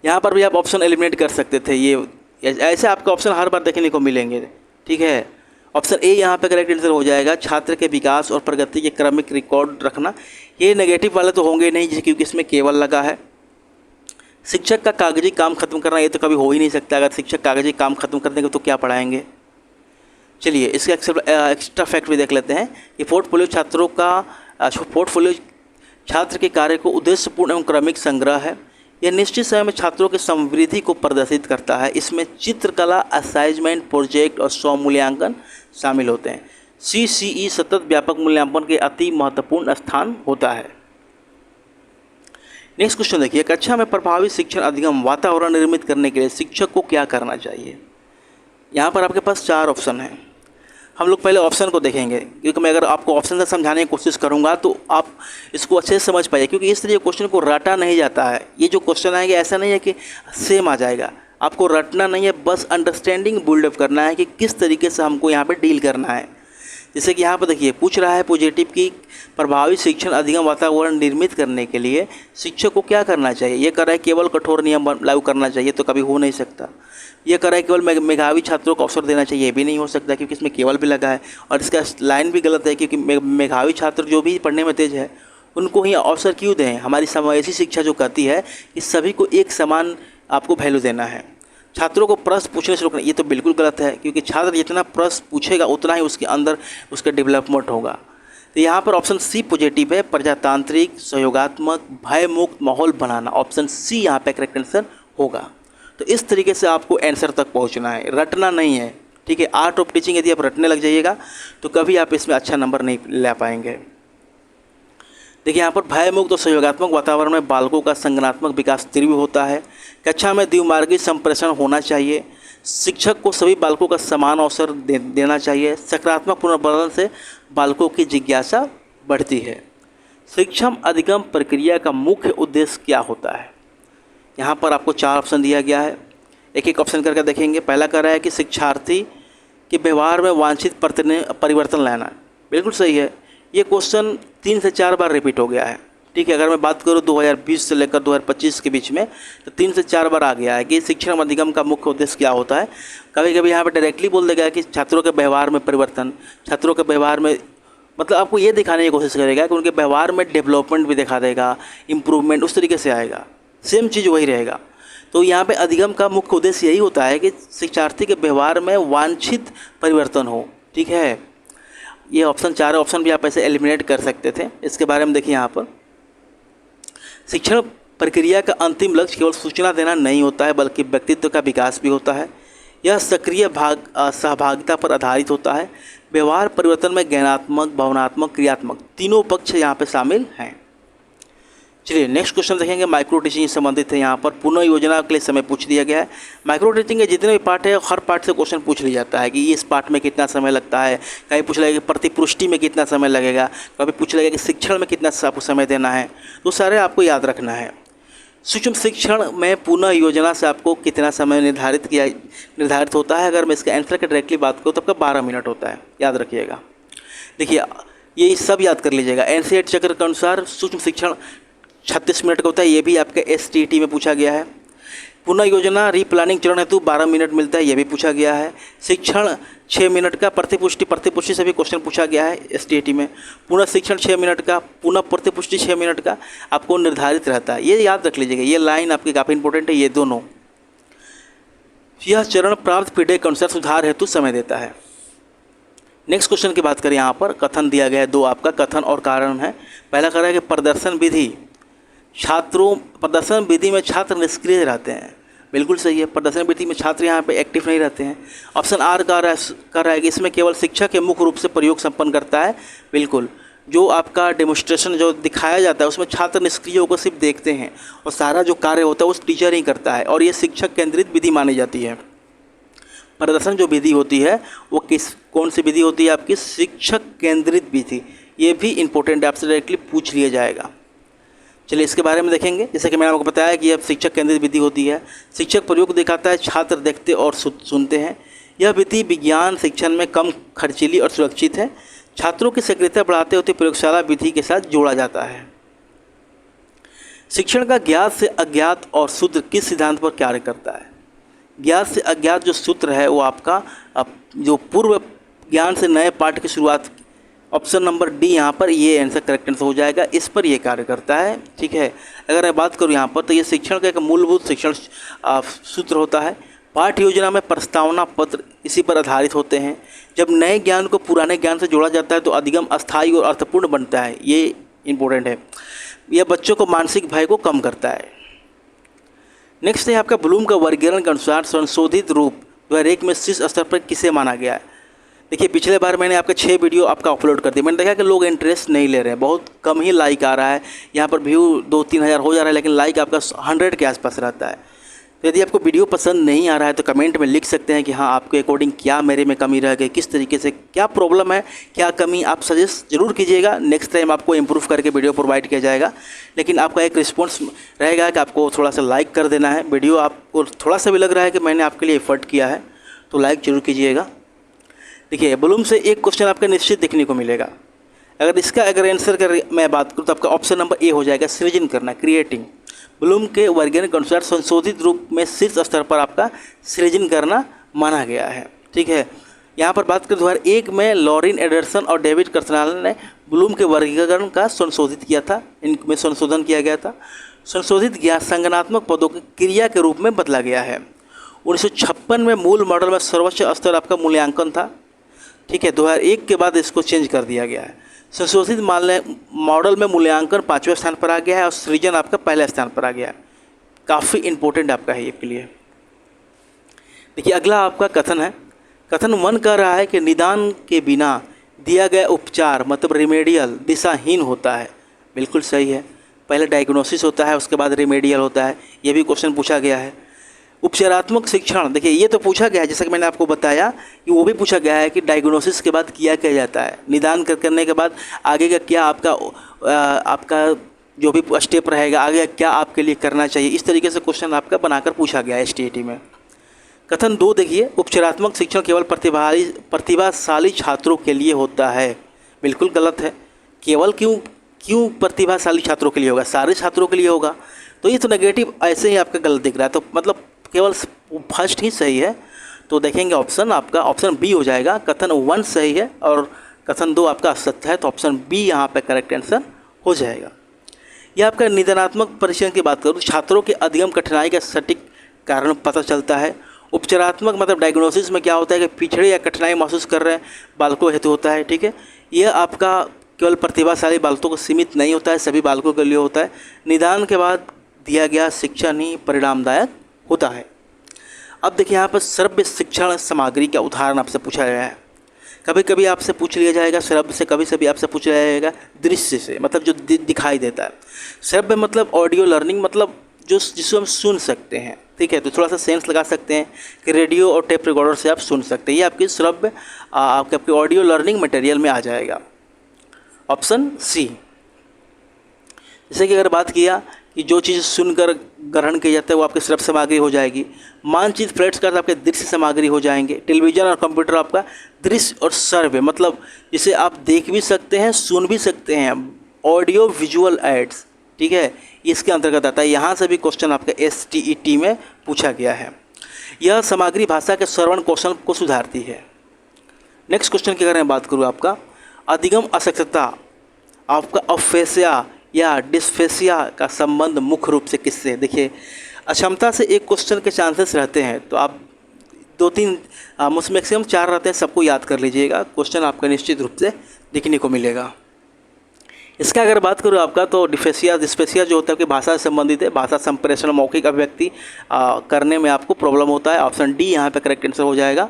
A: यहाँ पर भी आप ऑप्शन एलिमिनेट कर सकते थे। ये ऐसे आपके ऑप्शन हर बार देखने को मिलेंगे, ठीक है। ऑप्शन ए यहाँ पे करेक्ट आंसर हो जाएगा। छात्र के विकास और प्रगति के क्रमिक रिकॉर्ड रखना, ये नेगेटिव वाले तो होंगे नहीं क्योंकि इसमें केवल लगा है। शिक्षक का कागजी काम खत्म करना, ये तो कभी हो ही नहीं सकता। अगर शिक्षक कागजी काम खत्म कर देंगे तो क्या पढ़ाएंगे। चलिए इसका एक्स्ट्रा फैक्ट भी देख लेते हैं कि पोर्टफोलियो छात्र के कार्य को उद्देश्यपूर्ण एवं क्रमिक संग्रह है। यह निश्चित समय में छात्रों की समृद्धि को प्रदर्शित करता है। इसमें चित्रकला, असाइनमेंट, प्रोजेक्ट और स्वमूल्यांकन शामिल होते हैं। CCE सतत व्यापक मूल्यांकन के अति महत्वपूर्ण स्थान होता है। नेक्स्ट क्वेश्चन देखिए, कक्षा में प्रभावी शिक्षण अधिगम वातावरण निर्मित करने के लिए शिक्षक को क्या करना चाहिए। यहाँ पर आपके पास 4 ऑप्शन हैं। हम लोग पहले ऑप्शन को देखेंगे, क्योंकि मैं अगर आपको ऑप्शन से समझाने की कोशिश करूँगा तो आप इसको अच्छे से समझ पाइए, क्योंकि इस तरह क्वेश्चन को रटा नहीं जाता है। ये जो क्वेश्चन आएंगे ऐसा नहीं है कि सेम आ जाएगा, आपको रटना नहीं है, बस अंडरस्टैंडिंग बिल्डअप करना है कि किस तरीके से हमको यहाँ पे डील करना है। जैसे कि यहाँ पर देखिए पूछ रहा है पॉजिटिव की प्रभावी शिक्षण अधिगम वातावरण निर्मित करने के लिए शिक्षक को क्या करना चाहिए। ये कर रहा है केवल कठोर नियम लागू करना चाहिए, तो कभी हो नहीं सकता। ये कर रहा है केवल मेधावी छात्रों को अवसर देना चाहिए, ये भी नहीं हो सकता क्योंकि इसमें केवल भी लगा है। और इसका लाइन भी गलत है, क्योंकि मेधावी छात्र जो भी पढ़ने में तेज है उनको ही अवसर क्यों दें। हमारी समावेशी शिक्षा जो कहती है कि सभी को एक समान आपको वैल्यू देना है। छात्रों को प्रश्न पूछने से रोकना, ये तो बिल्कुल गलत है, क्योंकि छात्र जितना प्रश्न पूछेगा उतना ही उसके अंदर उसका डेवलपमेंट होगा। तो यहाँ पर ऑप्शन सी पॉजिटिव है, प्रजातांत्रिक, सहयोगात्मक, भयमुक्त माहौल बनाना। ऑप्शन सी यहाँ पे करेक्ट आंसर होगा। तो इस तरीके से आपको आंसर तक पहुँचना है, रटना नहीं है, ठीक है। आर्ट ऑफ टीचिंग यदि आप रटने लग जाइएगा तो कभी आप इसमें अच्छा नंबर नहीं ला पाएंगे। देखिए यहाँ पर भयमुक्त और सहयोगात्मक वातावरण में बालकों का संज्ञानात्मक विकास तीव्र होता है। कक्षा में द्विमार्गी संप्रेषण होना चाहिए। शिक्षक को सभी बालकों का समान अवसर देना चाहिए। सकारात्मक पुनर्बलन से बालकों की जिज्ञासा बढ़ती है। शिक्षण अधिगम प्रक्रिया का मुख्य उद्देश्य क्या होता है? यहाँ पर आपको 4 ऑप्शन दिया गया है, एक एक ऑप्शन करके देखेंगे। पहला कह रहा है कि शिक्षार्थी के व्यवहार में वांछित परिवर्तन लाना। बिल्कुल सही है। ये क्वेश्चन 3 से 4 बार रिपीट हो गया है। ठीक है, अगर मैं बात करूँ 2020 से लेकर 2025 के बीच में, तो 3 से 4 बार आ गया है कि शिक्षण अधिगम का मुख्य उद्देश्य क्या होता है। कभी कभी यहाँ पर डायरेक्टली बोल देगा कि छात्रों के व्यवहार में परिवर्तन, छात्रों के व्यवहार में, मतलब आपको ये दिखाने की कोशिश करेगा कि उनके व्यवहार में डेवलपमेंट भी दिखा देगा, इम्प्रूवमेंट उस तरीके से आएगा, सेम चीज़ वही रहेगा। तो यहाँ पे अधिगम का मुख्य उद्देश्य यही होता है कि शिक्षार्थी के व्यवहार में वांछित परिवर्तन हो। ठीक है, ये ऑप्शन 4 ऑप्शन भी आप ऐसे एलिमिनेट कर सकते थे। इसके बारे में देखिए, यहाँ पर शिक्षण प्रक्रिया का अंतिम लक्ष्य केवल सूचना देना नहीं होता है, बल्कि व्यक्तित्व का विकास भी होता है। यह सक्रिय सहभागिता पर आधारित होता है। व्यवहार परिवर्तन में ज्ञानात्मक, भावनात्मक, क्रियात्मक तीनों पक्ष यहाँ पे शामिल हैं। चलिए नेक्स्ट क्वेश्चन देखेंगे। माइक्रो टीचिंग से संबंधित है। यहाँ पर पुनः योजना के लिए समय पूछ दिया गया है। माइक्रो टीचिंग के जितने भी पार्ट है, हर पार्ट से क्वेश्चन पूछ लिया जाता है कि इस पार्ट में कितना समय लगता है। कहीं पूछ लगेगा कि प्रतिपुष्टि में कितना समय लगेगा, कभी पूछ लगेगा कि शिक्षण में कितना आपको समय देना है। तो सारे आपको याद रखना है। सूक्ष्म शिक्षण में पुनः योजना से आपको कितना समय निर्धारित होता है। अगर मैं इसके आंसर की डायरेक्टली बात करूँ तो आपका 12 मिनट होता है, याद रखिएगा। देखिए ये सब याद कर लीजिएगा। एनसीईआरटी चक्र के अनुसार सूक्ष्म शिक्षण 36 मिनट का होता है। ये भी आपके एसटीईटी में पूछा गया है। पुनः योजना रीप्लानिंग चरण हेतु 12 मिनट मिलता है, ये भी पूछा गया है। शिक्षण 6 मिनट का। प्रतिपुष्टि से भी क्वेश्चन पूछा गया है एसटीईटी में। पुनः शिक्षण 6 मिनट का, पुनः प्रतिपुष्टि 6 मिनट का आपको निर्धारित रहता है। ये याद रख लीजिएगा, ये लाइन आपकी काफ़ी इंपॉर्टेंट है, ये दोनों। यह चरण प्राप्त फीडबैक के अनुसार सुधार हेतु समय देता है। नेक्स्ट क्वेश्चन की बात करें, यहाँ पर कथन दिया गया है 2 आपका, कथन और कारण है। पहला कह रहा है कि प्रदर्शन विधि में छात्र निष्क्रिय रहते हैं। बिल्कुल सही है, प्रदर्शन विधि में छात्र यहाँ पे एक्टिव नहीं रहते हैं। ऑप्शन आर कर रहा है कि इसमें केवल शिक्षक के मुख्य रूप से प्रयोग संपन्न करता है। बिल्कुल, जो आपका डेमोन्स्ट्रेशन जो दिखाया जाता है उसमें छात्र निष्क्रिय होकर सिर्फ देखते हैं और सारा जो कार्य होता है उस टीचर ही करता है, और ये शिक्षक केंद्रित विधि मानी जाती है। प्रदर्शन जो विधि होती है वो कौन सी विधि होती है आपकी? शिक्षक केंद्रित विधि। ये भी इंपॉर्टेंट है, आपसे डायरेक्टली पूछ लिया जाएगा। चलिए इसके बारे में देखेंगे। जैसे कि मैंने आपको बताया कि यह शिक्षक केंद्रित विधि होती है। शिक्षक प्रयोग दिखाता है, छात्र देखते और सुनते हैं। यह विधि विज्ञान शिक्षण में कम खर्चीली और सुरक्षित है। छात्रों की सक्रियता बढ़ाते होते प्रयोगशाला विधि के साथ जोड़ा जाता है। शिक्षण का ज्ञात से अज्ञात और सूत्र किस सिद्धांत पर कार्य करता है? ज्ञात से अज्ञात जो सूत्र है वो आपका जो पूर्व ज्ञान से नए पाठ की शुरुआत, ऑप्शन नंबर डी यहाँ पर ये आंसर करेक्ट आंसर हो जाएगा। इस पर ये कार्य करता है। ठीक है, अगर मैं बात करूँ यहाँ पर तो ये शिक्षण का एक मूलभूत शिक्षण सूत्र होता है। पाठ योजना में प्रस्तावना पत्र इसी पर आधारित होते हैं। जब नए ज्ञान को पुराने ज्ञान से जोड़ा जाता है तो अधिगम अस्थायी और अर्थपूर्ण बनता है। ये इम्पोर्टेंट है। यह बच्चों को मानसिक भय को कम करता है। नेक्स्ट है आपका ब्लूम का वर्गीकरण के अनुसार संशोधित रूप 2001 में शीर्ष स्तर पर किसे माना गया है? देखिए पिछले बार मैंने आपके 6 वीडियो आपका अपलोड कर दिया। मैंने देखा कि लोग इंटरेस्ट नहीं ले रहे हैं, बहुत कम ही लाइक आ रहा है। यहाँ पर व्यू 2-3 हज़ार हो जा रहा है, लेकिन लाइक आपका 100 के आसपास रहता है। तो यदि आपको वीडियो पसंद नहीं आ रहा है तो कमेंट में लिख सकते हैं कि हाँ आपके अकॉर्डिंग क्या मेरे में कमी रह गई, किस तरीके से क्या प्रॉब्लम है, क्या कमी, आप सजेस्ट जरूर कीजिएगा। नेक्स्ट टाइम आपको इम्प्रूव करके वीडियो प्रोवाइड किया जाएगा। लेकिन आपका एक रिस्पॉन्स रहेगा कि आपको थोड़ा सा लाइक कर देना है। वीडियो आपको थोड़ा सा भी लग रहा है कि मैंने आपके लिए एफर्ट किया है तो लाइक जरूर कीजिएगा। देखिए ब्लूम से एक क्वेश्चन आपका निश्चित देखने को मिलेगा। अगर आंसर कर मैं बात करूँ तो आपका ऑप्शन नंबर ए हो जाएगा, सृजन करना, क्रिएटिंग। ब्लूम के वर्गीकरण के अनुसार संशोधित रूप में शीर्ष स्तर पर आपका सृजन करना माना गया है। ठीक है, यहाँ पर बात करें 2001 में लॉरिन एडरसन और डेविड कर्सनाल ने ब्लूम के वर्गीकरण का संशोधित किया था। इनमें संशोधन किया गया था। संशोधित ज्ञान संज्ञानात्मक पदों की क्रिया के रूप में बदला गया है। 1956 में मूल मॉडल में सर्वोच्च स्तर आपका मूल्यांकन था। ठीक है, 2001 के बाद इसको चेंज कर दिया गया है। संशोधित मॉडल में मूल्यांकन 5वें स्थान पर आ गया है और सृजन आपका पहले स्थान पर आ गया है। काफ़ी इंपॉर्टेंट आपका है इसके लिए। देखिए अगला आपका कथन है। कथन 1 कह रहा है कि निदान के बिना दिया गया उपचार मतलब रिमेडियल दिशाहीन होता है। बिल्कुल सही है। पहले डायग्नोसिस होता है, उसके बाद रेमेडियल होता है, ये भी क्वेश्चन पूछा गया है। उपचारात्मक शिक्षण, देखिए ये तो पूछा गया है, जैसा कि मैंने आपको बताया कि वो भी पूछा गया है कि डायग्नोसिस के बाद किया क्या जाता है, निदान करने के बाद आगे का क्या आपका जो भी स्टेप रहेगा, आगे क्या आपके लिए करना चाहिए, इस तरीके से क्वेश्चन आपका बनाकर पूछा गया है STAT में। कथन 2 देखिए, उपचारात्मक शिक्षण केवल प्रतिभाशाली छात्रों के लिए होता है। बिल्कुल गलत है। केवल क्यों प्रतिभाशाली छात्रों के लिए होगा, सारे छात्रों के लिए होगा। तो ये तो नेगेटिव ऐसे ही आपका गलत दिख रहा है, तो मतलब केवल फर्स्ट ही सही है। तो देखेंगे ऑप्शन आपका ऑप्शन बी हो जाएगा। कथन 1 सही है और कथन 2 आपका असत्य है, तो ऑप्शन बी यहाँ पे करेक्ट आंसर हो जाएगा। यह आपका निदानात्मक परीक्षण की बात करूँ, छात्रों के अधिगम कठिनाई का सटीक कारण पता चलता है। उपचारात्मक मतलब डायग्नोसिस में क्या होता है कि पिछड़े या कठिनाई महसूस कर रहे हैं बालकों हेतु होता है, ठीक है। यह आपका केवल प्रतिभाशाली बालकों को सीमित नहीं होता है, सभी बालकों के लिए होता है। निदान के बाद दिया गया शिक्षण ही परिणामदायक होता है। अब देखिए यहाँ पर श्रव्य शिक्षण सामग्री का उदाहरण आपसे पूछा गया है। कभी कभी आपसे पूछ लिया जाएगा श्रव्य से, कभी सभी आपसे पूछ लिया जाएगा दृश्य से, मतलब जो दिखाई देता है। श्रव्य मतलब ऑडियो लर्निंग, मतलब जिसको हम सुन सकते हैं, ठीक है। तो थोड़ा सा सेंस लगा सकते हैं कि रेडियो और टेप रिकॉर्डर से आप सुन सकते हैं। ये आपकी श्रव्य आपके ऑडियो लर्निंग मटेरियल में आ जाएगा, ऑप्शन सी। जैसे कि अगर बात किया कि जो चीज़ सुनकर ग्रहण की जाता है वो आपकी श्रव्य सामग्री हो जाएगी। मानचित्र फ्लैट्स का आपके दृश्य सामग्री हो जाएंगे। टेलीविज़न और कंप्यूटर आपका दृश्य और श्रव्य, मतलब जिसे आप देख भी सकते हैं, सुन भी सकते हैं, ऑडियो विजुअल एड्स, ठीक है, इसके अंतर्गत आता है। यहाँ से भी क्वेश्चन आपका STET में पूछा गया है। यह सामग्री भाषा के श्रवण कौशल को सुधारती है। नेक्स्ट क्वेश्चन की अगर मैं बात करूँ, आपका अधिगम अशक्तता, आपका अफेसिया या डिस्फेसिया का संबंध मुख्य रूप से किससे? देखिए अक्षमता से एक क्वेश्चन के चांसेस रहते हैं, तो आप 2-3 मैक्सिमम 4 रहते हैं, सबको याद कर लीजिएगा। क्वेश्चन आपका निश्चित रूप से दिखने को मिलेगा। इसका अगर बात करूँ आपका, तो डिस्फेसिया जो होता है कि भाषा से संबंधित है, भाषा संप्रेषण मौखिक अभिव्यक्ति करने में आपको प्रॉब्लम होता है। ऑप्शन डी यहाँ पे करेक्ट आंसर हो जाएगा।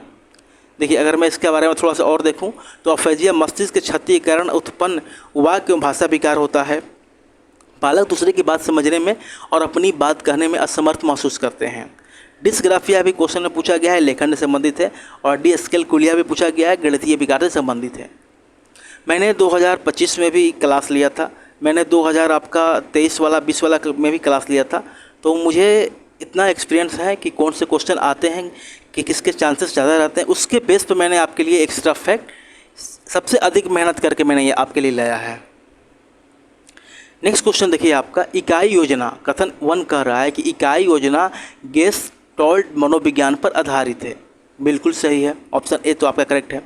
A: देखिए अगर मैं इसके बारे में थोड़ा सा और देखूँ तो अफेजिया मस्तिष्क के क्षति के कारण उत्पन्न वाक्य एवं भाषा विकार होता है। बालक दूसरे की बात समझने में और अपनी बात कहने में असमर्थ महसूस करते हैं। डिस्ग्राफिया भी क्वेश्चन में पूछा गया है, लेखन से संबंधित है। और डिस्कैलकुलिया भी पूछा गया है, गणितीय विकार से संबंधित है। मैंने 2025 में भी क्लास लिया था, मैंने 2023 वाला 20 वाला में भी क्लास लिया था, तो मुझे इतना एक्सपीरियंस है कि कौन से क्वेश्चन आते हैं, कि किसके चांसेस ज़्यादा रहते हैं, उसके बेस पर मैंने आपके लिए एक्स्ट्रा फैक्ट सबसे अधिक मेहनत करके मैंने ये आपके लिए लाया है। नेक्स्ट क्वेश्चन देखिए आपका, इकाई योजना, कथन 1 कह रहा है कि इकाई योजना गेस्टोल्ट मनोविज्ञान पर आधारित है। बिल्कुल सही है, ऑप्शन ए तो आपका करेक्ट है।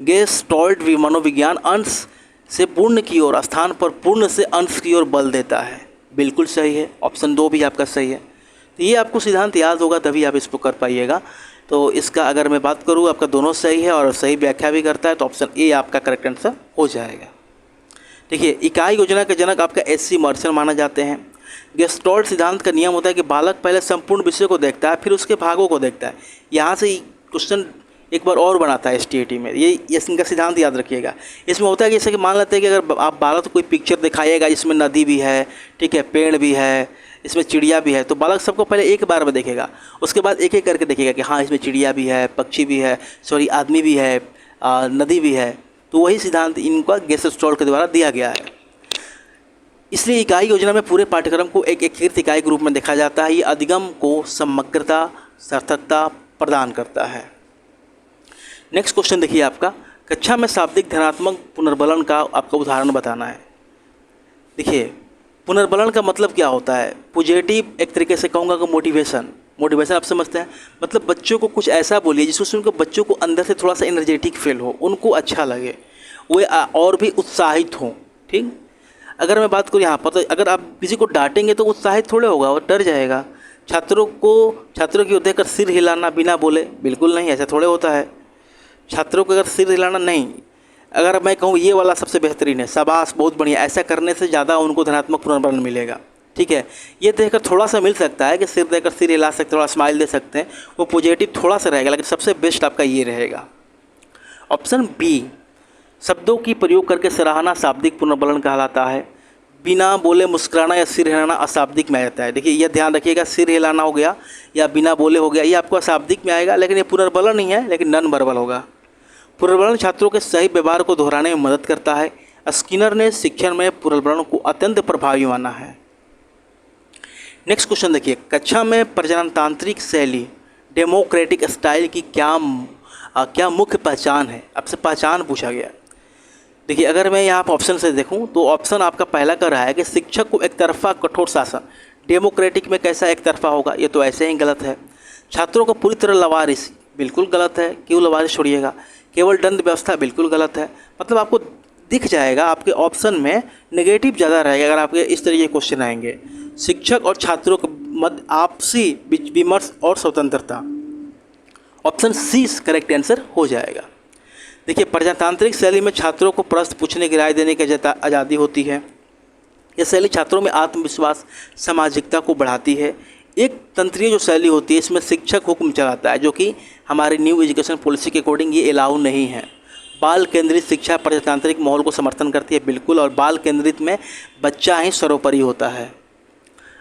A: गेस्टोल्ट मनोविज्ञान अंश से पूर्ण की ओर, स्थान पर पूर्ण से अंश की ओर बल देता है। बिल्कुल सही है, ऑप्शन 2 भी आपका सही है। तो ये आपको सिद्धांत याद होगा तभी आप इसको कर पाइएगा। तो इसका अगर मैं बात करूँ, आपका दोनों सही है और सही व्याख्या भी करता है, तो ऑप्शन ए आपका करेक्ट आंसर हो जाएगा। देखिए इकाई योजना के जनक आपका SC मर्सन माना जाते हैं। गेस्टोल्ट सिद्धांत का नियम होता है कि बालक पहले संपूर्ण विषय को देखता है, फिर उसके भागों को देखता है। यहाँ से क्वेश्चन एक बार और बनाता है STAT में, ये इनका सिद्धांत याद रखिएगा। इसमें होता है कि जैसे कि मान लेते हैं कि अगर आप बालक को कोई पिक्चर दिखाइएगा जिसमें नदी भी है, ठीक है, पेड़ भी है, इसमें चिड़िया भी है, तो बालक सबको पहले एक बार में देखेगा, उसके बाद एक एक करके देखेगा कि हाँ इसमें चिड़िया भी है, पक्षी भी है, आदमी भी है, नदी भी है। तो वही सिद्धांत इनका गेस्टोल्ट के द्वारा दिया गया है। इसलिए इकाई योजना में पूरे पाठ्यक्रम को एक एकीकृत इकाई के रूप में देखा जाता है। ये अधिगम को समग्रता सार्थकता प्रदान करता है। नेक्स्ट क्वेश्चन देखिए आपका, कक्षा में शाब्दिक ध्यानात्मक पुनर्बलन का आपका उदाहरण बताना है। देखिए पुनर्बलन का मतलब क्या होता है? पॉजिटिव, एक तरीके से कहूँगा कि मोटिवेशन आप समझते हैं, मतलब बच्चों को कुछ ऐसा बोलिए जिसको सुनकर बच्चों को अंदर से थोड़ा सा एनर्जेटिक फील हो, उनको अच्छा लगे, वे और भी उत्साहित हों। ठीक, अगर मैं बात करूँ यहाँ पर, तो अगर आप किसी को डांटेंगे तो उत्साहित थोड़े होगा, वो डर जाएगा। छात्रों की ओर देखकर सिर हिलाना बिना बोले, बिल्कुल नहीं, ऐसा थोड़े होता है। छात्रों को अगर सिर हिलाना नहीं, अगर मैं कहूँ ये वाला सबसे बेहतरीन है, शाबाश बहुत बढ़िया, ऐसा करने से ज़्यादा उनको धनात्मक पुनर्बलन मिलेगा। ठीक है, ये देखकर थोड़ा सा मिल सकता है कि सिर देकर सिर हिला सकते, थोड़ा स्माइल दे सकते हैं, वो पॉजिटिव थोड़ा सा रहेगा, लेकिन सबसे बेस्ट आपका ये रहेगा। ऑप्शन बी, शब्दों की प्रयोग करके सराहना शाब्दिक पुनर्बलन कहलाता है। बिना बोले मुस्कुराना या सिर हिलाना अशाब्दिक में आ जाता है। देखिए यह ध्यान रखिएगा, सिर हिलाना हो गया या बिना बोले हो गया, ये आपको अशाब्दिक में आएगा, लेकिन ये पुनर्बलन नहीं है, लेकिन नॉन वर्बल होगा। पुनर्बलन छात्रों के सही व्यवहार को दोहराने में मदद करता है। स्किनर ने शिक्षण में पुनर्बलन को अत्यंत प्रभावी माना है। नेक्स्ट क्वेश्चन देखिए, कक्षा में प्रजननतांत्रिक शैली डेमोक्रेटिक स्टाइल की क्या मुख्य पहचान है? आपसे पहचान पूछा गया। देखिए अगर मैं यहाँ पर ऑप्शन से देखूँ तो ऑप्शन आपका पहला कर रहा है कि शिक्षक को एक तरफा कठोर शासन। डेमोक्रेटिक में कैसा एक तरफा होगा, ये तो ऐसे ही गलत है। छात्रों को पूरी तरह लवारिस, बिल्कुल गलत है, क्यों लवारिस छोड़िएगा। केवल दंड व्यवस्था, बिल्कुल गलत है। मतलब आपको दिख जाएगा आपके ऑप्शन में नेगेटिव ज़्यादा रहेगा अगर आपके इस तरीके के क्वेश्चन आएंगे। शिक्षक और छात्रों के मध्य आपसी विमर्श और स्वतंत्रता, ऑप्शन सी करेक्ट आंसर हो जाएगा। देखिए प्रजातांत्रिक शैली में छात्रों को प्रश्न पूछने की राय देने की आज़ादी होती है। यह शैली छात्रों में आत्मविश्वास, सामाजिकता को बढ़ाती है। एक तंत्रीय जो शैली होती है इसमें शिक्षक हुक्म चलाता है, जो कि हमारी न्यू एजुकेशन पॉलिसी के अकॉर्डिंग ये अलाउ नहीं है। बाल केंद्रित शिक्षा प्रजातांत्रिक माहौल को समर्थन करती है, बिल्कुल, और बाल केंद्रित में बच्चा ही सर्वोपरि होता है।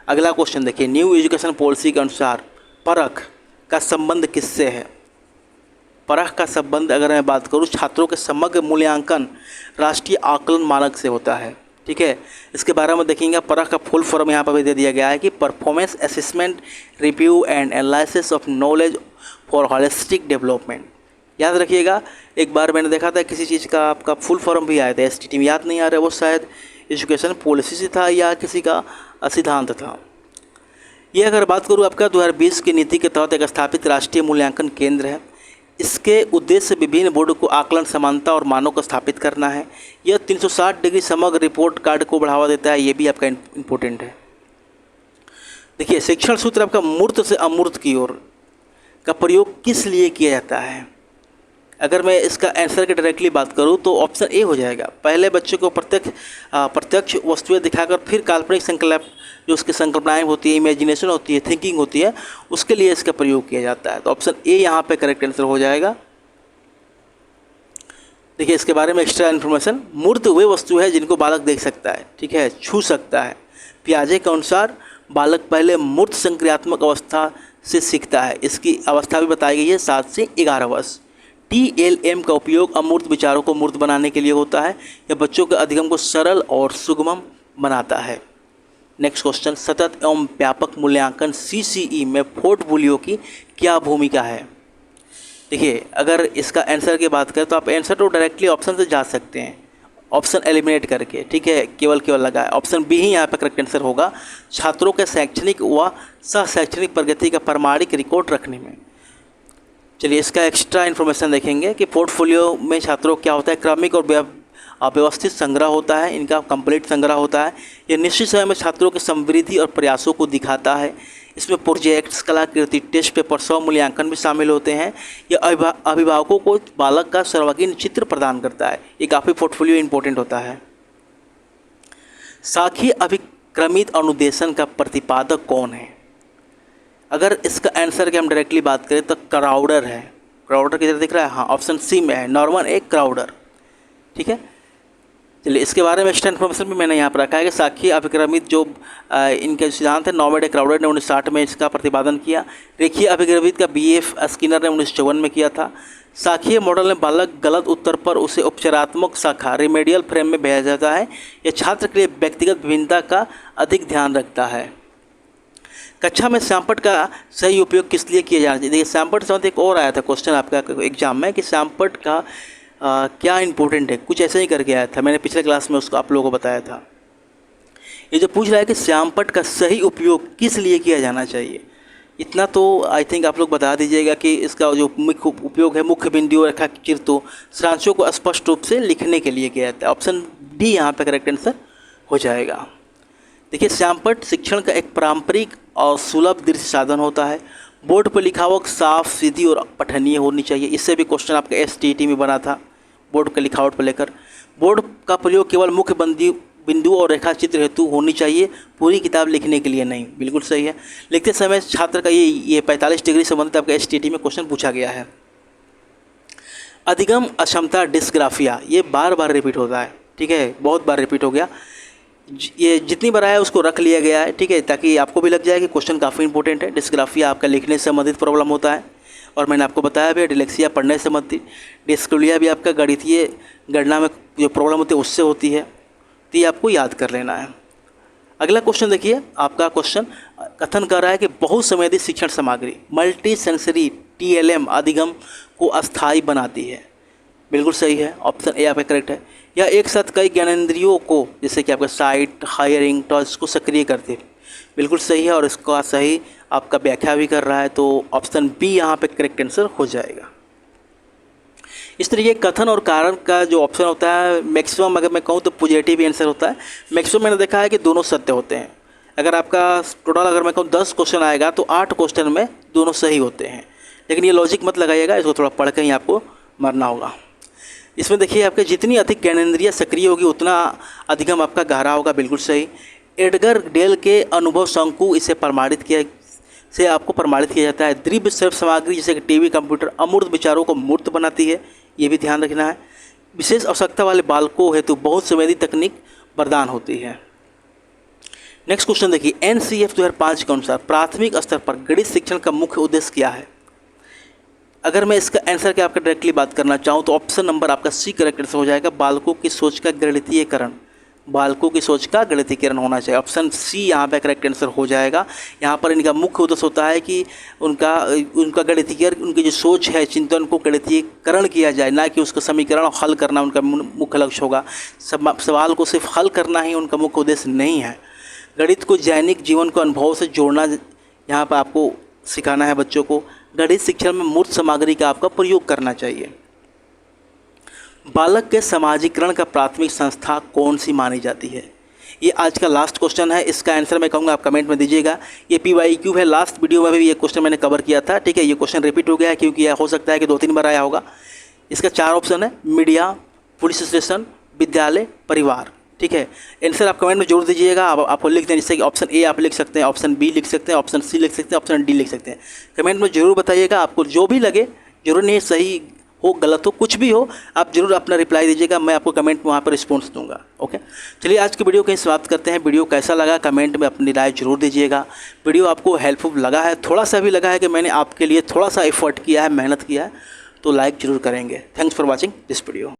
A: अगला क्वेश्चन देखिए, न्यू एजुकेशन पॉलिसी के अनुसार परख का संबंध किससे है? परख का संबंध अगर मैं बात करूँ, छात्रों के समग्र मूल्यांकन राष्ट्रीय आकलन मानक से होता है। ठीक है, इसके बारे में देखेंगे। परख का फुल फॉर्म यहाँ पर भी दे दिया गया है कि performance assessment review and analysis of knowledge for holistic development. याद रखिएगा, एक बार मैंने देखा था किसी चीज़ का आपका फुल फॉर्म भी आया था, STT में याद नहीं आ रहा है, वो शायद एजुकेशन पॉलिसी से था या किसी का सिद्धांत था। ये अगर बात करूँ आपका 2020 की नीति के तहत एक स्थापित राष्ट्रीय मूल्यांकन केंद्र है। इसके उद्देश्य विभिन्न बोर्ड को आकलन, समानता और मानों को स्थापित करना है। यह 360 डिग्री समग्र रिपोर्ट कार्ड को बढ़ावा देता है, ये भी आपका इम्पोर्टेंट है। देखिए शिक्षण सूत्र आपका मूर्त से अमूर्त की ओर का प्रयोग किस लिए किया जाता है? अगर मैं इसका आंसर की डायरेक्टली बात करूं तो ऑप्शन ए हो जाएगा। पहले बच्चे को प्रत्यक्ष वस्तुएं दिखाकर फिर काल्पनिक संकल्प, जो उसकी संकल्पनाएं होती है, इमेजिनेशन होती है, थिंकिंग होती है, उसके लिए इसका प्रयोग किया जाता है। तो ऑप्शन ए यहाँ पे करेक्ट आंसर हो जाएगा। देखिए इसके बारे में एक्स्ट्रा इन्फॉर्मेशन, मूर्त वे वस्तु है जिनको बालक देख सकता है, ठीक है, छू सकता है। पियाजे के अनुसार बालक पहले मूर्त संक्रियात्मक अवस्था से सीखता है। इसकी अवस्था भी बताई गई है 7 से 11 वर्ष। TLM का उपयोग अमूर्त विचारों को मूर्त बनाने के लिए होता है। यह बच्चों के अधिगम को सरल और सुगम बनाता है। नेक्स्ट क्वेश्चन, सतत एवं व्यापक मूल्यांकन CCE में पोर्टफोलियो की क्या भूमिका है? देखिए अगर इसका आंसर की बात करें तो आप आंसर तो डायरेक्टली ऑप्शन से जा सकते हैं, ऑप्शन एलिमिनेट करके, ठीक है, केवल लगा है। ऑप्शन बी ही यहाँ पर करेक्ट आंसर होगा, छात्रों के शैक्षणिक व सह शैक्षणिक प्रगति का प्रमाणिक रिकॉर्ड रखने में। चलिए इसका एक्स्ट्रा इन्फॉर्मेशन देखेंगे कि पोर्टफोलियो में छात्रों क्या होता है, क्रमिक और व्यवस्थित संग्रह होता है, इनका कंप्लीट संग्रह होता है। यह निश्चित समय में छात्रों की समृद्धि और प्रयासों को दिखाता है। इसमें प्रोजेक्ट्स, कलाकृति, टेस्ट पेपर, स्व मूल्यांकन भी शामिल होते हैं। यह अभिभावकों को बालक का सर्वांगीण चित्र प्रदान करता है। ये काफ़ी पोर्टफोलियो इंपॉर्टेंट होता है। साखी अभिक्रमित अनुदेशन का प्रतिपादक कौन है? अगर इसका आंसर की हम डायरेक्टली बात करें तो क्राउडर है। क्राउडर किधर दिख रहा है? हाँ, ऑप्शन सी में है, नॉर्मन ए क्राउडर। ठीक है, चलिए इसके बारे में एक्स्ट्रा इन्फॉर्मेशन भी मैंने यहाँ पर रखा है कि साखी अभिक्रमित जो इनके सिद्धांत है, नॉर्मन ए क्राउडर ने 1960 में इसका प्रतिपादन किया। रेखीय अभिक्रमित का BF स्किनर ने 1954 में किया था। साखीय मॉडल में बालक गलत उत्तर पर उसे उपचारात्मक शाखा रिमेडियल फ्रेम में भेजा जाता है। यह छात्र के लिए व्यक्तिगत विभिन्नता का अधिक ध्यान रखता है। कक्षा में श्यामपट्ट का सही उपयोग किस लिए किया जाना चाहिए? देखिए श्यामपट्ट से एक और आया था क्वेश्चन आपका एग्जाम में कि श्यामपट्ट का क्या इंपॉर्टेंट है, कुछ ऐसे ही करके आया था। मैंने पिछले क्लास में उसको आप लोगों को बताया था। ये जो पूछ रहा है कि श्यामपट्ट का सही उपयोग किस लिए किया जाना चाहिए, इतना तो आई थिंक आप लोग बता दीजिएगा कि इसका जो मुख्य उपयोग है, मुख्य बिंदु रेखा चित्रों सारांशों को स्पष्ट रूप से लिखने के लिए किया जाता है। ऑप्शन डी यहाँ पे करेक्ट आंसर हो जाएगा। देखिए श्यामपट्ट शिक्षण का एक पारंपरिक और सुलभ दृश्य साधन होता है। बोर्ड पर लिखावट साफ, सीधी और पठनीय होनी चाहिए। इससे भी क्वेश्चन आपका STT में बना था, बोर्ड के लिखावट पर लेकर। बोर्ड का प्रयोग केवल मुख्य बिंदु और रेखा चित्र हेतु होनी चाहिए, पूरी किताब लिखने के लिए नहीं। बिल्कुल सही है। लिखते समय छात्र का ये 45 डिग्री संबंधित आपका STT में क्वेश्चन पूछा गया है। अधिगम अक्षमता डिस्ग्राफिया, ये बार बार रिपीट होता है, ठीक है, बहुत बार रिपीट हो गया। ये जितनी बार आया उसको रख लिया गया है, ठीक है, ताकि आपको भी लग जाए कि क्वेश्चन काफ़ी इंपॉर्टेंट है। डिस्ग्राफिया आपका लिखने से संबंधित प्रॉब्लम होता है, और मैंने आपको बताया भी डिलेक्सिया पढ़ने से संबंधित। डिस्क्लेफिया भी आपका गणितीय गणना में जो प्रॉब्लम होती है उससे होती है, तो ये आपको याद कर लेना है। अगला क्वेश्चन देखिए, आपका क्वेश्चन कथन कर रहा है कि बहुसंवेदी शिक्षण सामग्री मल्टी सेंसरी TLM अधिगम को अस्थायी बनाती है। बिल्कुल सही है, ऑप्शन ए आपका करेक्ट है। यह एक साथ कई ज्ञानेंद्रियों को, जैसे कि आपका साइट, हायरिंग, टच को सक्रिय करती है। बिल्कुल सही है, और इसका सही आपका व्याख्या भी कर रहा है, तो ऑप्शन बी यहाँ पे करेक्ट आंसर हो जाएगा। इस तरीके कथन और कारण का जो ऑप्शन होता है मैक्सिमम, अगर मैं कहूँ तो पॉजिटिव आंसर होता है। मैक्सिमम मैंने देखा है कि दोनों सत्य होते हैं। अगर आपका टोटल अगर मैं कहूँ 10 क्वेश्चन आएगा तो 8 क्वेश्चन में दोनों सही होते हैं। लेकिन ये लॉजिक मत लगाइएगा, इसको थोड़ा पढ़ के ही आपको मरना होगा। इसमें देखिए आपके जितनी अधिक ज्ञानेंद्रिय सक्रिय होगी उतना अधिगम आपका गहरा होगा। बिल्कुल सही। एडगर डेल के अनुभव शंकु इसे प्रमाणित किया जाता है। द्रव्य सर्व सामग्री जैसे कि टीवी, कंप्यूटर अमूर्त विचारों को मूर्त बनाती है, ये भी ध्यान रखना है। विशेष आवश्यकता वाले बालकों हेतु बहुत संवेदी तकनीक वरदान होती है। नेक्स्ट क्वेश्चन देखिए, NCF 2005 के अनुसार प्राथमिक स्तर पर गणित शिक्षण का मुख्य उद्देश्य क्या है? अगर मैं इसका आंसर के आपका डायरेक्टली बात करना चाहूँ तो ऑप्शन नंबर आपका सी करेक्ट आंसर हो जाएगा। बालकों की सोच का गणितीयकरण, बालकों की सोच का गणितीकरण होना चाहिए। ऑप्शन सी यहाँ पे करेक्ट आंसर हो जाएगा। यहाँ पर इनका मुख्य उद्देश्य होता है कि उनका गणितीकरण, उनकी जो सोच है, चिंतन को गणितीकरण किया जाए, ना कि उसका समीकरण हल करना उनका मुख्य लक्ष्य होगा। सवाल को सिर्फ हल करना ही उनका मुख्य उद्देश्य नहीं है। गणित को दैनिक जीवन को अनुभव से जोड़ना यहाँ पर आपको सिखाना है बच्चों को। गणित शिक्षण में मूर्त सामग्री का आपका प्रयोग करना चाहिए। बालक के समाजीकरण का प्राथमिक संस्था कौन सी मानी जाती है? ये आज का लास्ट क्वेश्चन है। इसका आंसर मैं कहूँगा आप कमेंट में दीजिएगा। ये PYQ है। लास्ट वीडियो में भी ये क्वेश्चन मैंने कवर किया था, ठीक है। ये क्वेश्चन रिपीट हो गया है क्योंकि यह हो सकता है कि 2-3 बार आया होगा। इसका 4 ऑप्शन है, मीडिया, पुलिस स्टेशन, विद्यालय, परिवार, ठीक है। आंसर आप कमेंट में जरूर दीजिएगा। आपको लिख दें, जैसे कि ऑप्शन ए आप लिख सकते हैं, ऑप्शन बी लिख सकते हैं, ऑप्शन सी लिख सकते हैं, ऑप्शन डी लिख सकते हैं। कमेंट में जरूर बताइएगा। आपको जो भी लगे, जरूर नहीं सही हो, गलत हो, कुछ भी हो, आप जरूर अपना रिप्लाई दीजिएगा। मैं आपको कमेंट में वहाँ पर रिस्पॉन्स दूंगा। ओके, चलिए आज की वीडियो कहीं समाप्त करते हैं। वीडियो कैसा लगा कमेंट में अपनी राय जरूर दीजिएगा। वीडियो आपको हेल्पफुल लगा है, थोड़ा सा भी लगा है कि मैंने आपके लिए थोड़ा सा एफर्ट किया है, मेहनत किया है, तो लाइक जरूर करेंगे। Thanks for watching this video.